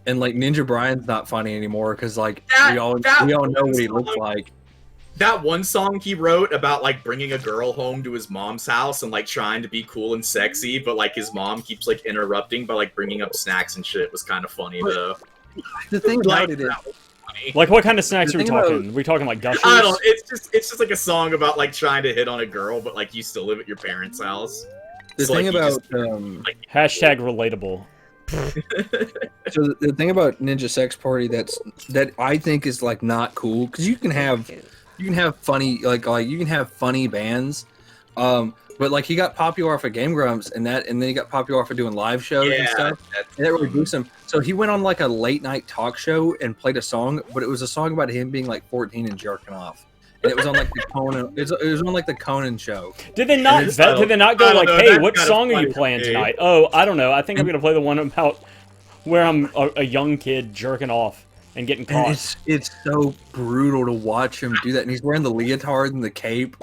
And like Ninja Brian's not funny anymore because like That- we all that know what he song- looks like. That one song he wrote about like bringing a girl home to his mom's house and like trying to be cool and sexy, but like his mom keeps like interrupting by like bringing up snacks and shit was kind of funny though. The thing Like, about it is, that was funny. Like, what kind of snacks The are we thing about- talking? Are we talking like Gushers? I don't. It's just like a song about like trying to hit on a girl, but like you still live at your parents' house. the So, thing like, you about just- Hashtag relatable. so the thing about Ninja Sex Party that I think is like not cool because you can have funny like you can have funny bands, but like he got popular off of Game Grumps and then he got popular off of doing live shows and stuff. And that really boosts him. So he went on like a late night talk show and played a song, but it was a song about him being like 14 and jerking off. And it was on like the Conan. It was on like the Conan show. Did they not It's- vet? Did they not I go don't like, know, "Hey, that's what kinda song are funny you to playing me. tonight?" Oh, I don't know. I think I'm gonna play the one about where I'm a young kid jerking off. and getting And caught. it's so brutal to watch him do that, and he's wearing the leotard and the cape.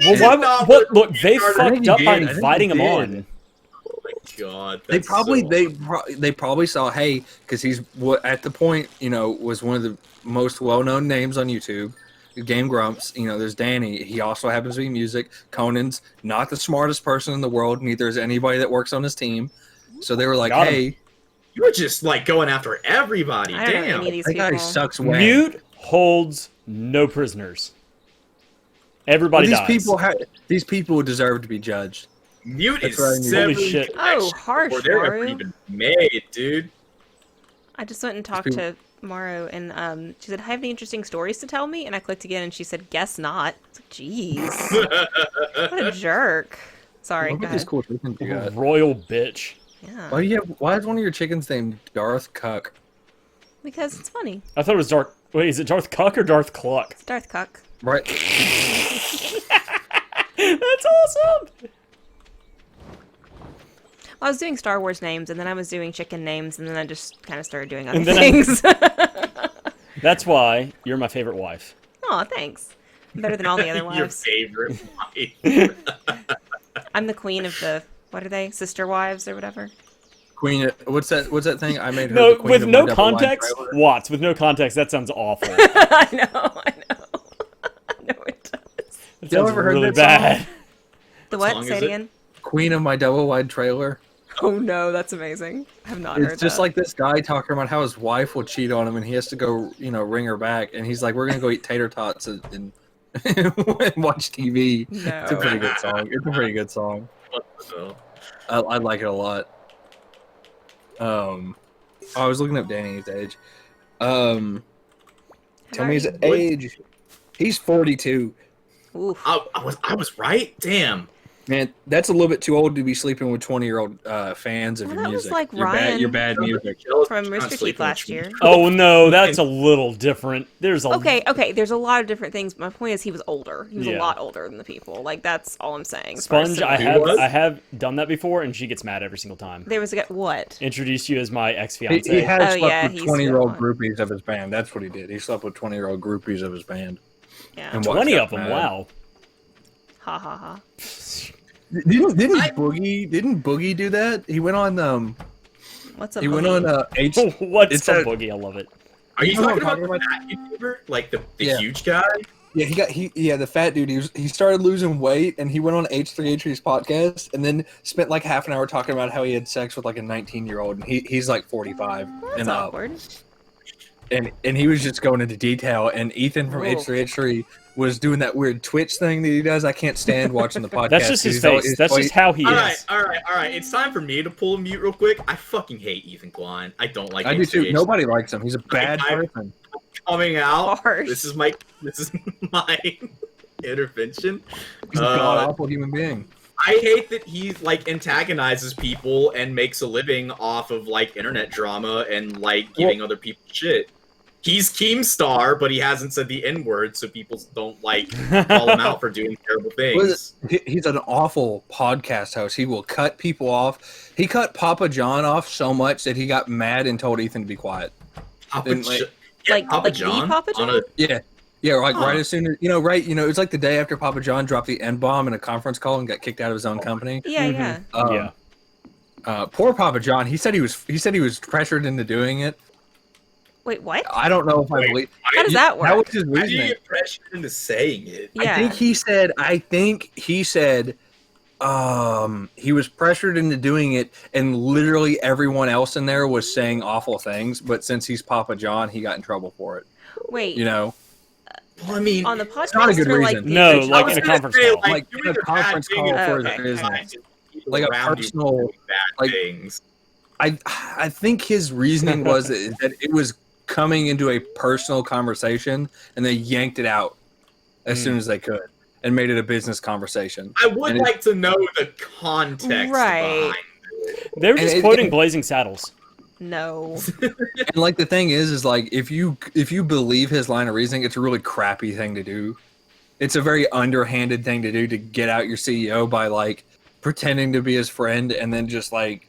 Well, Not what? what Look, they I fucked think up he by did. I think inviting he him did. on. Oh my god. They That's probably so... they probably saw, hey, because he's what at the point was one of the most well known names on YouTube. Game Grumps, there's Danny. He also happens to be music. Conan's not the smartest person in the world. Neither is anybody that works on his team. So they were like, Got him. hey, You were just like going after everybody. I don't know Damn. any of these that guy people. sucks wang. Mute holds no prisoners. Everybody These dies. these people deserve to be judged. Mute That's is what I mean. Holy seven shit. Oh, harsh, Or they're never Maru. even made, dude. I just went and talked people- to Maru, and she said, "Have any interesting stories to tell me?" And I clicked again, and she said, "Guess not." I was like, "Jeez, what a jerk." Sorry, Look go at these ahead. cool chickens you got. Royal bitch. Yeah, Why is one of your chickens named Darth Cuck? because it's funny. I thought it was Darth. Wait, is it Darth Cuck or Darth Cluck? It's Darth Cuck. Right. That's awesome. I was doing Star Wars names, and then I was doing chicken names, and then I just kind of started doing other And then things. That's why you're my favorite wife. Oh, thanks. Better than all the other Your wives. favorite wife. I'm the queen of the, what are they? Sister wives or whatever? Queen, what's that thing? I made her No, the queen with of no my double wide context, trailer. Watts. With no context, that sounds awful. I know. I know it does. That Y'all sounds ever heard really that song? bad. The What what? song Say is it it? again. Queen of my double wide trailer. Oh no, that's amazing. I have not heard It's just that. like this guy talking about how his wife will cheat on him and he has to go, ring her back. And he's like, we're going to go eat tater tots and watch TV. It's a No. pretty good song. It's a pretty good song. What the hell? I like it a lot. I was looking up Danny's age. Tell me his How age. He's 42. Oof. I was right? Damn. Man, that's a little bit too old to be sleeping with 20-year-old fans of Well, your that was music. like You're Ryan Bad, you're bad music. From Rooster Teeth last year. Oh no, that's a little different. There's a Okay, there's a lot of different things. But my point is he was older. He was a Yeah. lot older than the people. Like, that's all I'm saying. as far as Sponge. similarity. I have done that before, and she gets mad every single time. There was a guy, what? Introduce you as my ex He fiance. had Oh, slept yeah, with he's 20-year-old still on. groupies of his band. That's what he did. He slept with 20-year-old groupies of his band. Yeah. And what 20 got of them. mad. Wow. Ha ha ha. Didn't Boogie do that? He went on What's up? he went on H. What's It's the a- boogie? I love it. Are you You know talking what about I'm the fat YouTuber? Like the Yeah. huge guy? Yeah, the fat dude. He started losing weight and he went on H3H3's podcast and then spent like half an hour talking about how he had sex with like a 19-year-old and he's like 45 Well, that's and up. awkward. And he was just going into detail and Ethan from Whoa. H3H3 was doing that weird Twitch thing that he does. I can't stand watching the podcast. That's just his He's always- face. That's just how he All is. right. It's time for me to pull a mute real quick. I fucking hate Ethan Klein. I don't like I do too. HGH. Nobody likes him. He's a bad I- person. Coming out. Harsh. This is my intervention. He's a god awful human being. I hate that he like antagonizes people and makes a living off of like internet drama and like giving other people shit. He's Keemstar, but he hasn't said the N word, so people don't like call him out for doing terrible things. He's an awful podcast host. He will cut people off. He cut Papa John off so much that he got mad and told Ethan to be quiet. Papa Didn't like- Jo- yeah, Like Papa the John Papa on John? a Yeah, like Huh. right as soon as it's like the day after Papa John dropped the N-bomb in a conference call and got kicked out of his own company. Yeah, yeah. Yeah. Poor Papa John. He said he was pressured into doing it. Wait, what? I don't know if I Wait, believe. How does that work? That was his How do you reasoning. get pressured into saying it? Yeah. I think he said he was pressured into doing it and literally everyone else in there was saying awful things, but since he's Papa John, he got in trouble for it. Wait, Well, Well, I mean, on the podcast not a good or like reason. the No, official- like I was in a gonna conference say, call. Like, doing in a the bad conference thing call is for bad, the business. people Like a around you personal- doing bad like- things. I think his reasoning was that it was coming into a personal conversation and they yanked it out as soon as they could and made it a business conversation. I would and it- like to know the context Right. behind They were And just it- quoting Blazing Saddles. No. And like the thing is like if you believe his line of reasoning, it's a really crappy thing to do. It's a very underhanded thing to do to get out your CEO by like pretending to be his friend and then just like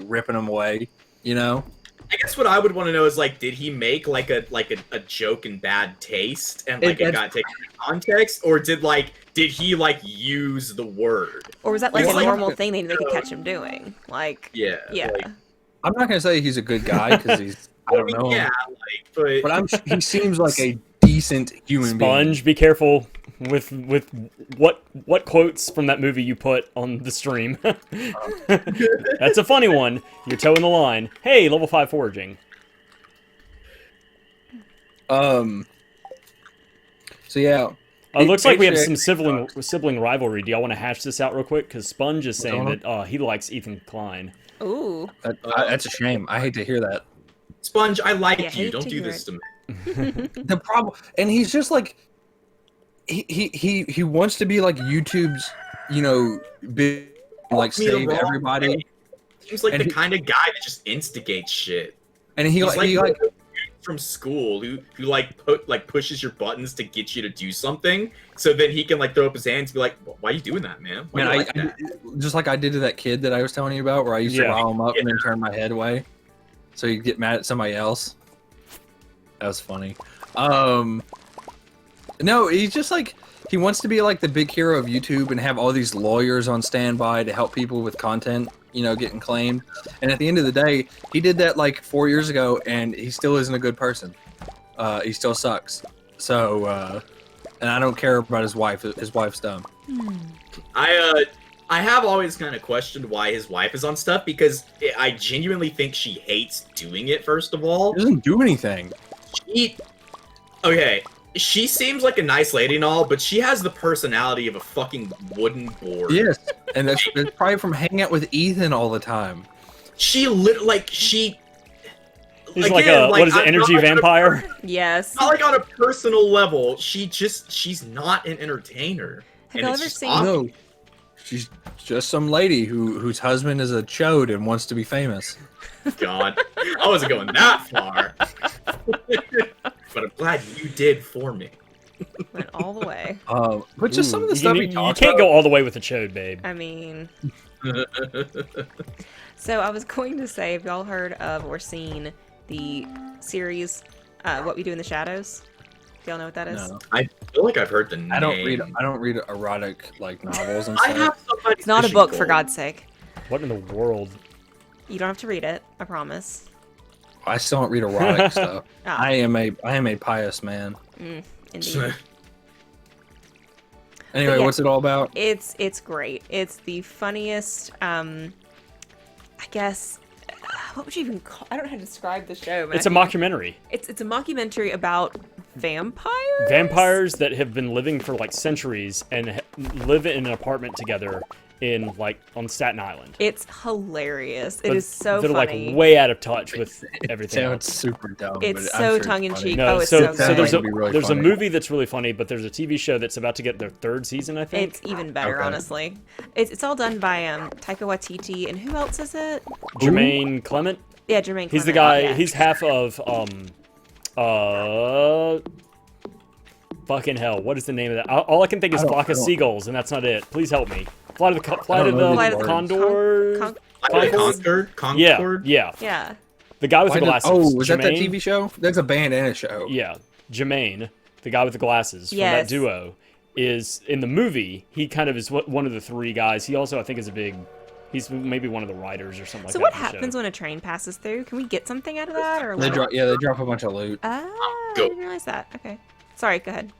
ripping him away, I guess what I would want to know is like, did he make like a joke in bad taste and like it got taken out of context, or did he like use the word? Or was that like It's a like- normal thing they could catch him doing? Like, Yeah. yeah. Like, I'm not gonna say he's a good guy because he's I don't know. Yeah, like, But he seems like a decent human being. Sponge, be careful with what quotes from that movie you put on the stream. That's a funny one. You're towing the line. Hey, level 5 foraging. So yeah. It looks like we have actually- some sibling rivalry. Do y'all want to hash this out real quick? Because Sponge is saying going that he likes Ethan Klein. Ooh. That's a shame. I hate to hear that. Sponge, I like Yeah, you. hate Don't to do hear this it. to me. The problem, and he's just like, he wants to be like YouTube's, big, like Me the save wrong everybody, way. Seems like And the he- kind of guy that just instigates shit. and he He's like from school who like pushes your buttons to get you to do something, so then he can like throw up his hands and be like, "Why are you doing that, man? Why man, do you I, like that?" just like I did to that kid that I was telling you about, where I used to Yeah. rile him up and then turn my head away, so he'd get mad at somebody else. That was funny. No, he's just like he wants to be like the big hero of YouTube and have all these lawyers on standby to help people with content, getting claimed. And at the end of the day, he did that like 4 years ago, and he still isn't a good person. He still sucks. So, and I don't care about his wife. His wife's dumb. I have always kind of questioned why his wife is on stuff because I genuinely think she hates doing it. First of all, He doesn't do anything. She seems like a nice lady and all, but she has the personality of a fucking wooden board. Yes, and that's probably from hanging out with Ethan all the time. She He's Again, like a, what is it, I'm energy not gonna- vampire? Yes. not like on a personal level. She's not an entertainer. Have and y'all it's ever just seen- awful. No, she's just some lady whose husband is a chode and wants to be famous. God, I wasn't going that far. But I'm glad you did for me. Went all the way. But just some of the You- stuff you, he you talks can't about. go all the way with the chode, babe. I mean, so I was going to say, have y'all heard of or seen the series What We Do in the Shadows? Do y'all know what that is? No, I feel like I've heard the name. I don't read erotic like novels and I stuff. have somebody. It's not a fishing book, for pole. God's sake. What in the world? You don't have to read it, I promise. I still don't read erotic stuff. Ah, I am a pious man. indeed. Anyway, yeah. what's it all about? It's great. It's the funniest, I guess, what would you even call, I don't know how to describe the show, man. It's a mockumentary. It's a mockumentary about vampires? Vampires that have been living for like centuries and live in an apartment together in like on Staten Island. It's hilarious. It But is so they're funny. like way out of touch with everything Sounds else. super dumb. It's but I'm so sure it's tongue-in-cheek. funny. No, Oh, it's so so so good. there's a It'd be really there's funny. a movie that's really funny, but there's a TV show that's about to get their 3rd season, I think. It's even better, Okay. honestly. It's all done by Taika Waititi, and who else is it? Jermaine Clement. Yeah, Jermaine. He's the Clement, guy. yeah. He's half of fucking hell. What is the name of that? All I can think is I don't- Flock I of don't- Seagulls, and that's not it. Please help me. Flight of the don't know these words. Condor. Con- Like Concord? Concord? Yeah. yeah. The guy with the glasses. Was that Jermaine? TV show? That's a band and a show. Yeah, Jermaine, the guy with the glasses from Yes. that duo, is in the movie. He kind of is one of the 3 guys. He also, I think, is he's maybe one of the writers or something like So that. what in the show. happens when a train passes through? Can we get something out of that, or They what? drop a bunch of loot. I Go. didn't realize that. Okay, sorry. Go ahead.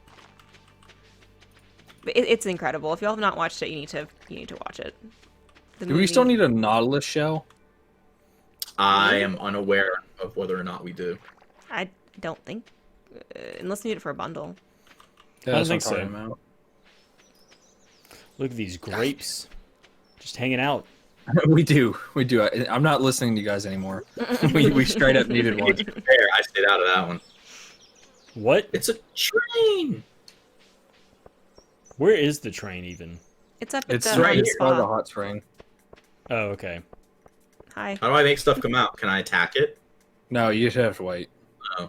But it's incredible. If y'all have not watched it, you need to watch it. The Do we still movie- need a Nautilus shell? I am unaware of whether or not we do. I don't think, unless you need it for a bundle. Yeah, I that's don't what I'm think talking about. Look at these grapes, just hanging out. we do. I'm not listening to you guys anymore. we straight up needed one. To be fair, I stayed out of that one. What? It's a train. Where is the train even? It's up at It's the right right here by the spa. hot spring. Oh, okay. Hi. How do I make stuff come out? Can I attack it? No, you just have to wait. Oh.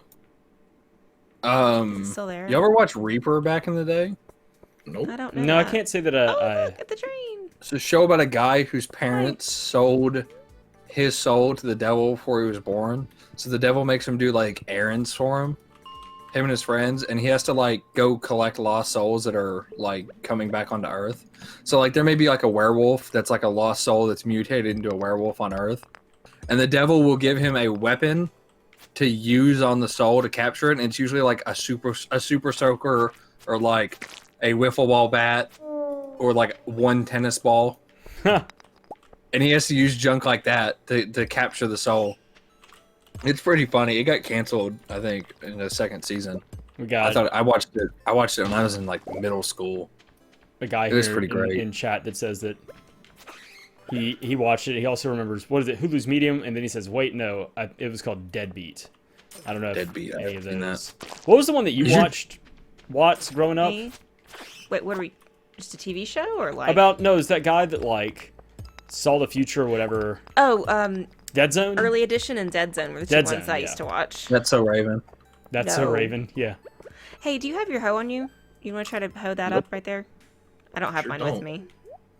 It's still there. You ever watch Reaper back in the day? Nope. I don't know. No, I that. can't say that. Oh, look at the train. It's a show about a guy whose parents sold his soul to the devil before he was born. So the devil makes him do like errands for him and his friends, and he has to like go collect lost souls that are like coming back onto Earth. So like there may be like a werewolf that's like a lost soul that's mutated into a werewolf on Earth, and the devil will give him a weapon to use on the soul to capture it, and it's usually like a super soaker or like a wiffle ball bat or like one tennis ball. And he has to use junk like that to capture the soul. It's pretty funny. It got canceled, I think, in the second season. I watched it when I was in like middle school. A guy it was here pretty great. In chat that says that he watched it. He also remembers, what is it, Hulu's Medium, and then he says, wait, no, it was called Deadbeat. I don't know Deadbeat, if any of I've those. seen What was the one that you watched, Watts, growing up? Me? Wait, what are we? Just a TV show or like? No, it's that guy that like saw the future or whatever. Oh, Dead Zone? Early Edition and Dead Zone were the two Dead ones Zone, I used to watch. That's so Raven. That's so No. Raven, yeah. Hey, do you have your hoe on you? You want to try to hoe that up right there? I don't have Sure mine with don't. me.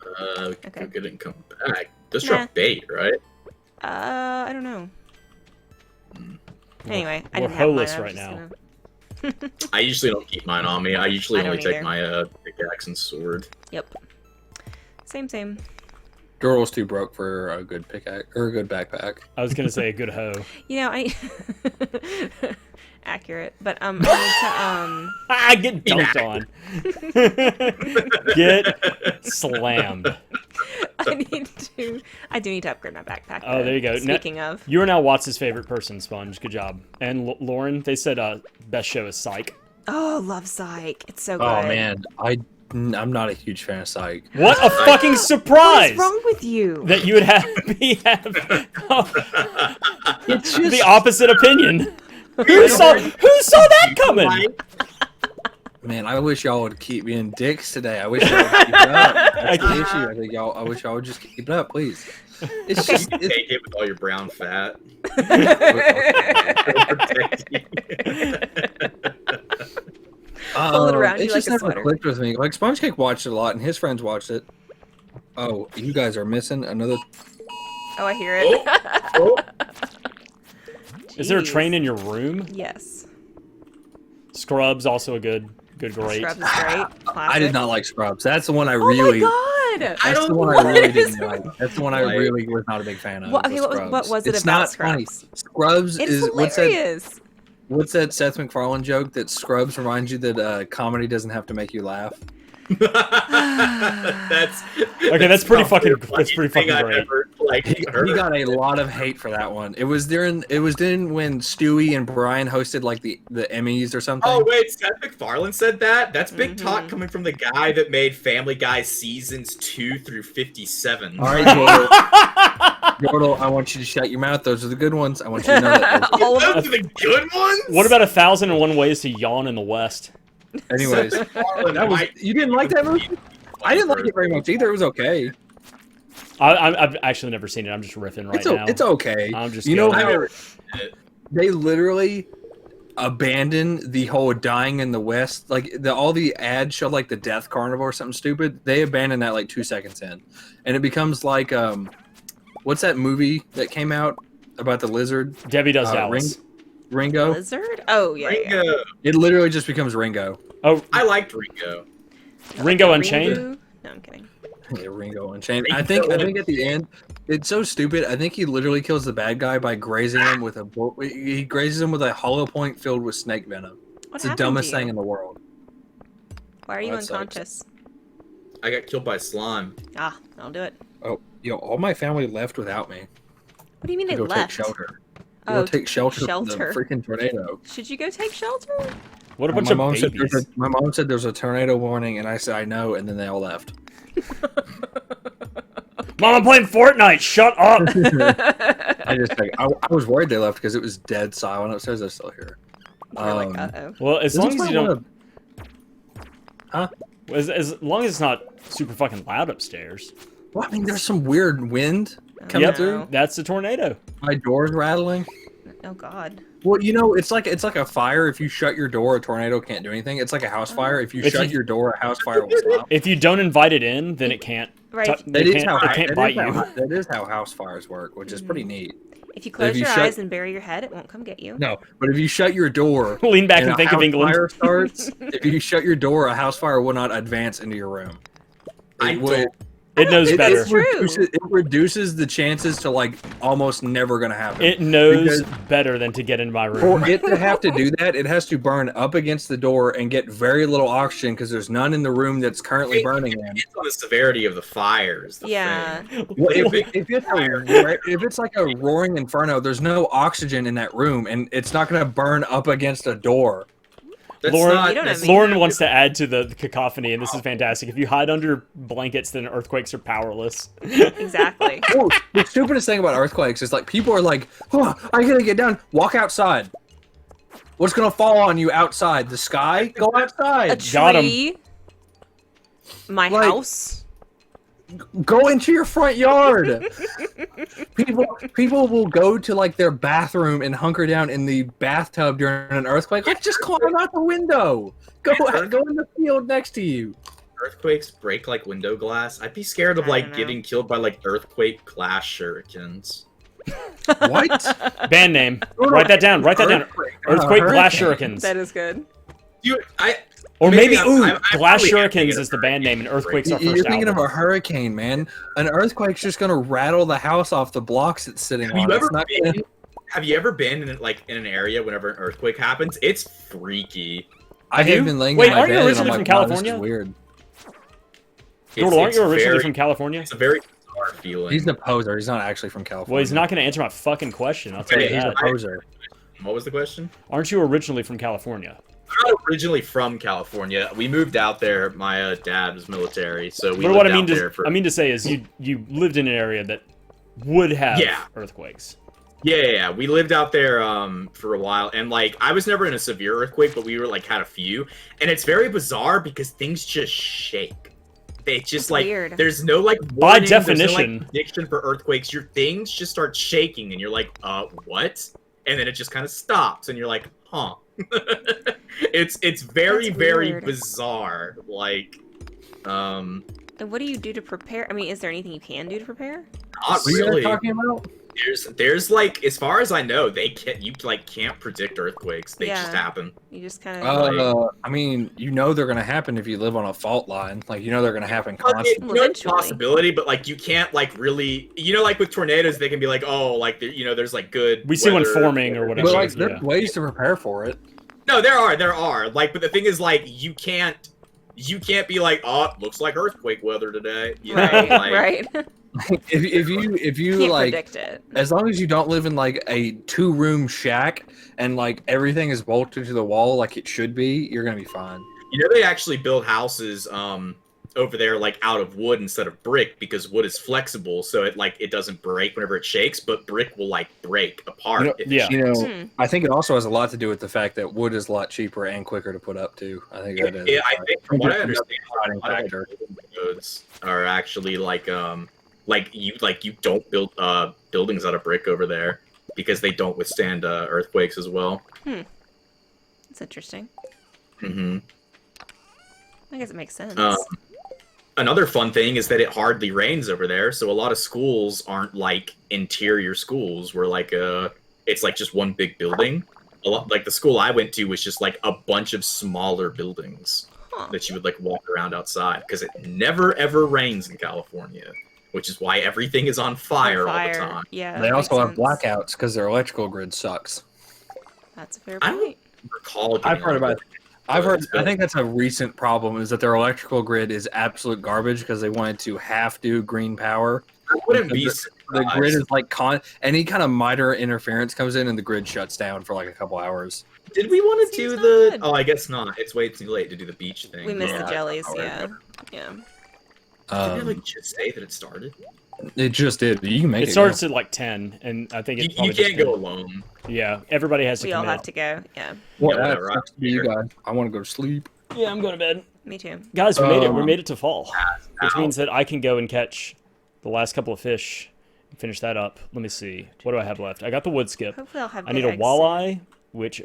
We can Okay. go get it and come back. This Nah. drop bait, right? I don't know. Anyway, I We're didn't have mine. hoeless I was right just now. gonna- I usually don't keep mine on me. I usually I don't only take either. my pickaxe and sword. Yep. Same. Dordle's too broke for a good pickaxe or a good backpack. I was gonna say a good hoe. You know, I accurate, but I need to Get dunked on. Get slammed. I do need to upgrade my backpack. Oh, though. there you go. Speaking of, You are now Watts' favorite person, Sponge. Good job. And Lauren, they said best show is Psych. oh, love Psych. It's so good. Oh man, I'm not a huge fan of Psych. What a fucking What surprise! is wrong with you? That you would have It's just the opposite opinion. Who saw that coming? man. I wish y'all would keep being dicks today. I wish y'all would keep it up. That's the issue. I wish y'all would just keep it up, please. It's Okay. just Take it with all your brown fat. Pull it around you It like just a never sweater. clicked with me. Like SpongeCake watched it a lot, and his friends watched it. Oh, you guys are missing another. Oh, I hear it. Oh, Is there a Jeez. train in your room? Yes. Scrubs also a good great. Scrubs is great. I did not like Scrubs. That's the one I Oh really. my god! That's the one I really didn't like. That's the one I really was not a big fan of. What- okay, was what was it it's about not funny. Scrubs? Scrubs It's is hilarious. what's that Seth MacFarlane joke that Scrubs reminds you that comedy doesn't have to make you laugh. that's pretty fucking- the that's pretty funniest thing fucking I've great. ever, like, He heard. got a lot of hate for that one. It was during when Stewie and Brian hosted like the Emmys or something. Oh wait, Seth MacFarlane said that? That's big Mm-hmm. talk coming from the guy that made Family Guy seasons 2 through 57. All right, Dordle. Dordle, I want you to shut your mouth. Those are the good ones. I want you to know that. All of Those are the good ones. What about 1,001 Ways to Yawn in the West? Anyways, Seth MacFarlane that was might- you didn't like that movie? I didn't like it very much either. It was okay. I've actually never seen it. I'm just riffing right now. It's okay. I'm just you know going. how I've never seen it. they literally abandoned the whole dying in the West. Like all the ads show like the death carnival or something stupid. They abandoned that like 2 seconds in, and it becomes like what's that movie that came out about the lizard? Debbie Does Dallas. Ringo. Lizard? Oh yeah. Ringo. It literally just becomes Ringo. Oh, I liked Ringo. Ringo Unchained? Ringu? No, I'm kidding. Yeah, Ringo Unchained. I think at the end, it's so stupid. I think he literally kills the bad guy by grazing him with he grazes him with a hollow point filled with snake venom. What It's the happened to dumbest you? thing in the world. Why are you That sucks. unconscious? I got killed by slime. Ah, I'll do it. Oh, all my family left without me. What do you mean To they go left? take shelter. To Oh, go take shelter from shelter. the freaking tornado. Should you go take shelter? What a bunch my of mom babies. my mom said there's a tornado warning, and I said I know, and then they all left. Mom, I'm playing Fortnite. Shut up. I just like I was worried they left because it was dead silent upstairs. They're still here. You're like, uh-oh. Well, as This long is as you why I don't, wanna- as long as it's not super fucking loud upstairs. Well, I mean, there's some weird wind coming Yep, through. that's a tornado. My door's rattling. Oh god. Well, it's like a fire. If you shut your door, a tornado can't do anything. It's like a house fire. If you If shut you- your door, a house fire will stop. If you don't invite it in, then it can't Right. They can't bite you. That is how house fires work, which is pretty neat. If you close if you your shut- eyes and bury your head, it won't come get you. No, but if you shut your door, Lean back and a think of house England. Fire starts. If you shut your door, a house fire will not advance into your room. It knows better. It reduces the chances to like almost never gonna happen. It knows better than to get in my room. For it to have to do that, it has to burn up against the door and get very little oxygen because there's none in the room that's currently burning in. It's on the severity of the fires. Yeah. Well, if it's like a roaring inferno, there's no oxygen in that room, and it's not gonna burn up against a door. Lauren wants to add to the cacophony, and this is fantastic. If you hide under blankets, then earthquakes are powerless. Exactly. Oh, the stupidest thing about earthquakes is like people are like, "Oh, I gotta get down. Walk outside. What's gonna fall on you outside? The sky? Go outside. A tree. Got 'em. My house. Go into your front yard." People will go to like their bathroom and hunker down in the bathtub during an earthquake. Like, just climb out the window. Go in the field next to you. Earthquakes break like window glass. I'd be scared of like getting killed by like earthquake glass shurikens. What? Band name. Write that down. Earthquake glass shurikens. That is good. Or maybe I'm Glass probably Shurikens thinking is the band name, and Earthquake's our You're first thinking album. of a hurricane, man. An earthquake's just gonna rattle the house off the blocks it's sitting on. Have you ever been in an area whenever an earthquake happens? It's freaky. I have been laying Wait, in my aren't you bed and originally I'm from like, wow, this California? is weird. Dordle, aren't you originally from California? It's a very bizarre feeling. He's a poser. He's not actually from California. Well, he's not going to answer my fucking question. I'll tell you He's that. a poser. What was the question? Aren't you originally from California? I'm not originally from California. We moved out there. My dad was military, so we But what lived I out there for... mean to say is you lived in an area that would have earthquakes. Yeah. We lived out there for a while, and like I was never in a severe earthquake, but we were like had a few, and it's very bizarre because things just shake. They just like weird. There's no like By warning, definition, there's no, like, prediction for earthquakes. Your things just start shaking, and you're like, what? And then it just kind of stops, and you're like, huh. It's very bizarre. Like, And what do you do to prepare? I mean, is there anything you can do to prepare? Not really. Talking about? There's like, as far as I know, can't predict earthquakes. They just happen. You just kind of. I mean, they're gonna happen if you live on a fault line. Like, they're gonna happen constantly. It's a possibility, but like you can't like really, like with tornadoes, they can be like, oh, like there's like good. We see one forming or whatever. But like, there's ways to prepare for it. No, there are. Like, but the thing is, like, you can't be like, oh, it looks like earthquake weather today. Right. Like, right. if you can't like, predict it. As long as you don't live in like a 2-room shack and like everything is bolted to the wall like it should be, you're gonna be fine. They actually build houses over there like out of wood instead of brick because wood is flexible, so it doesn't break whenever it shakes, but brick will like break apart. I think it also has a lot to do with the fact that wood is a lot cheaper and quicker to put up too. I think that is. Yeah, I think from what I understand, roads are actually like you don't build buildings out of brick over there because they don't withstand earthquakes as well. That's interesting. Mm-hmm. I guess it makes sense. Another fun thing is that it hardly rains over there, so a lot of schools aren't like interior schools where like it's like just one big building. Like the school I went to was just like a bunch of smaller buildings that you would like walk around outside because it never ever rains in California, which is why everything is on fire all the time. Yeah. They also have blackouts because their electrical grid sucks. That's a fair point. I don't recall. I've heard about it. I think that's a recent problem is that their electrical grid is absolute garbage because they wanted to half do green power. I wouldn't be the grid is like any kind of minor interference comes in and the grid shuts down for like a couple hours. Did we want to do the? Good. Oh, I guess not. It's way too late to do the beach thing. We missed the jellies. Yeah. Didn't it like just say that it started? It just did. You can make it. It starts at like 10, and I think you can't go alone. Yeah, everybody has to. We all have to go. Yeah. Whatever. You guys. I want to go to sleep. Yeah, I'm going to bed. Me too. Guys, we made it. We made it to fall, which means that I can go and catch the last couple of fish and finish that up. Let me see. What do I have left? I got the wood skip. Hopefully, I'll have. I need a walleye, which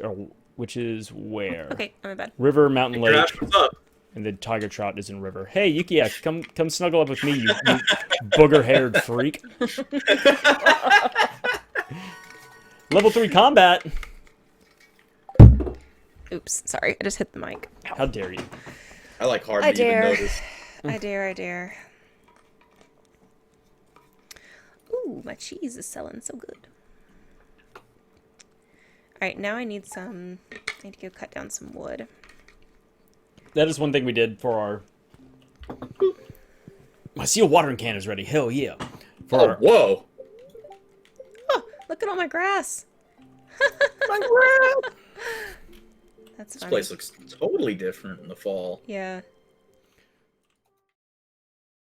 is where? Okay, I'm in bed. River, mountain, lake. What's up? And then tiger trout is in river. Hey, Yukia, come snuggle up with me, you booger-haired freak. Level 3 combat. Oops, sorry, I just hit the mic. How dare you? I like hardly even notice. I dare. Ooh, my cheese is selling so good. Alright, now I need to go cut down some wood. That is one thing we did for our... My seal watering can is ready. Hell yeah. Whoa. Oh, look at all my grass. My grass. That's This funny. place looks totally different in the fall. Yeah,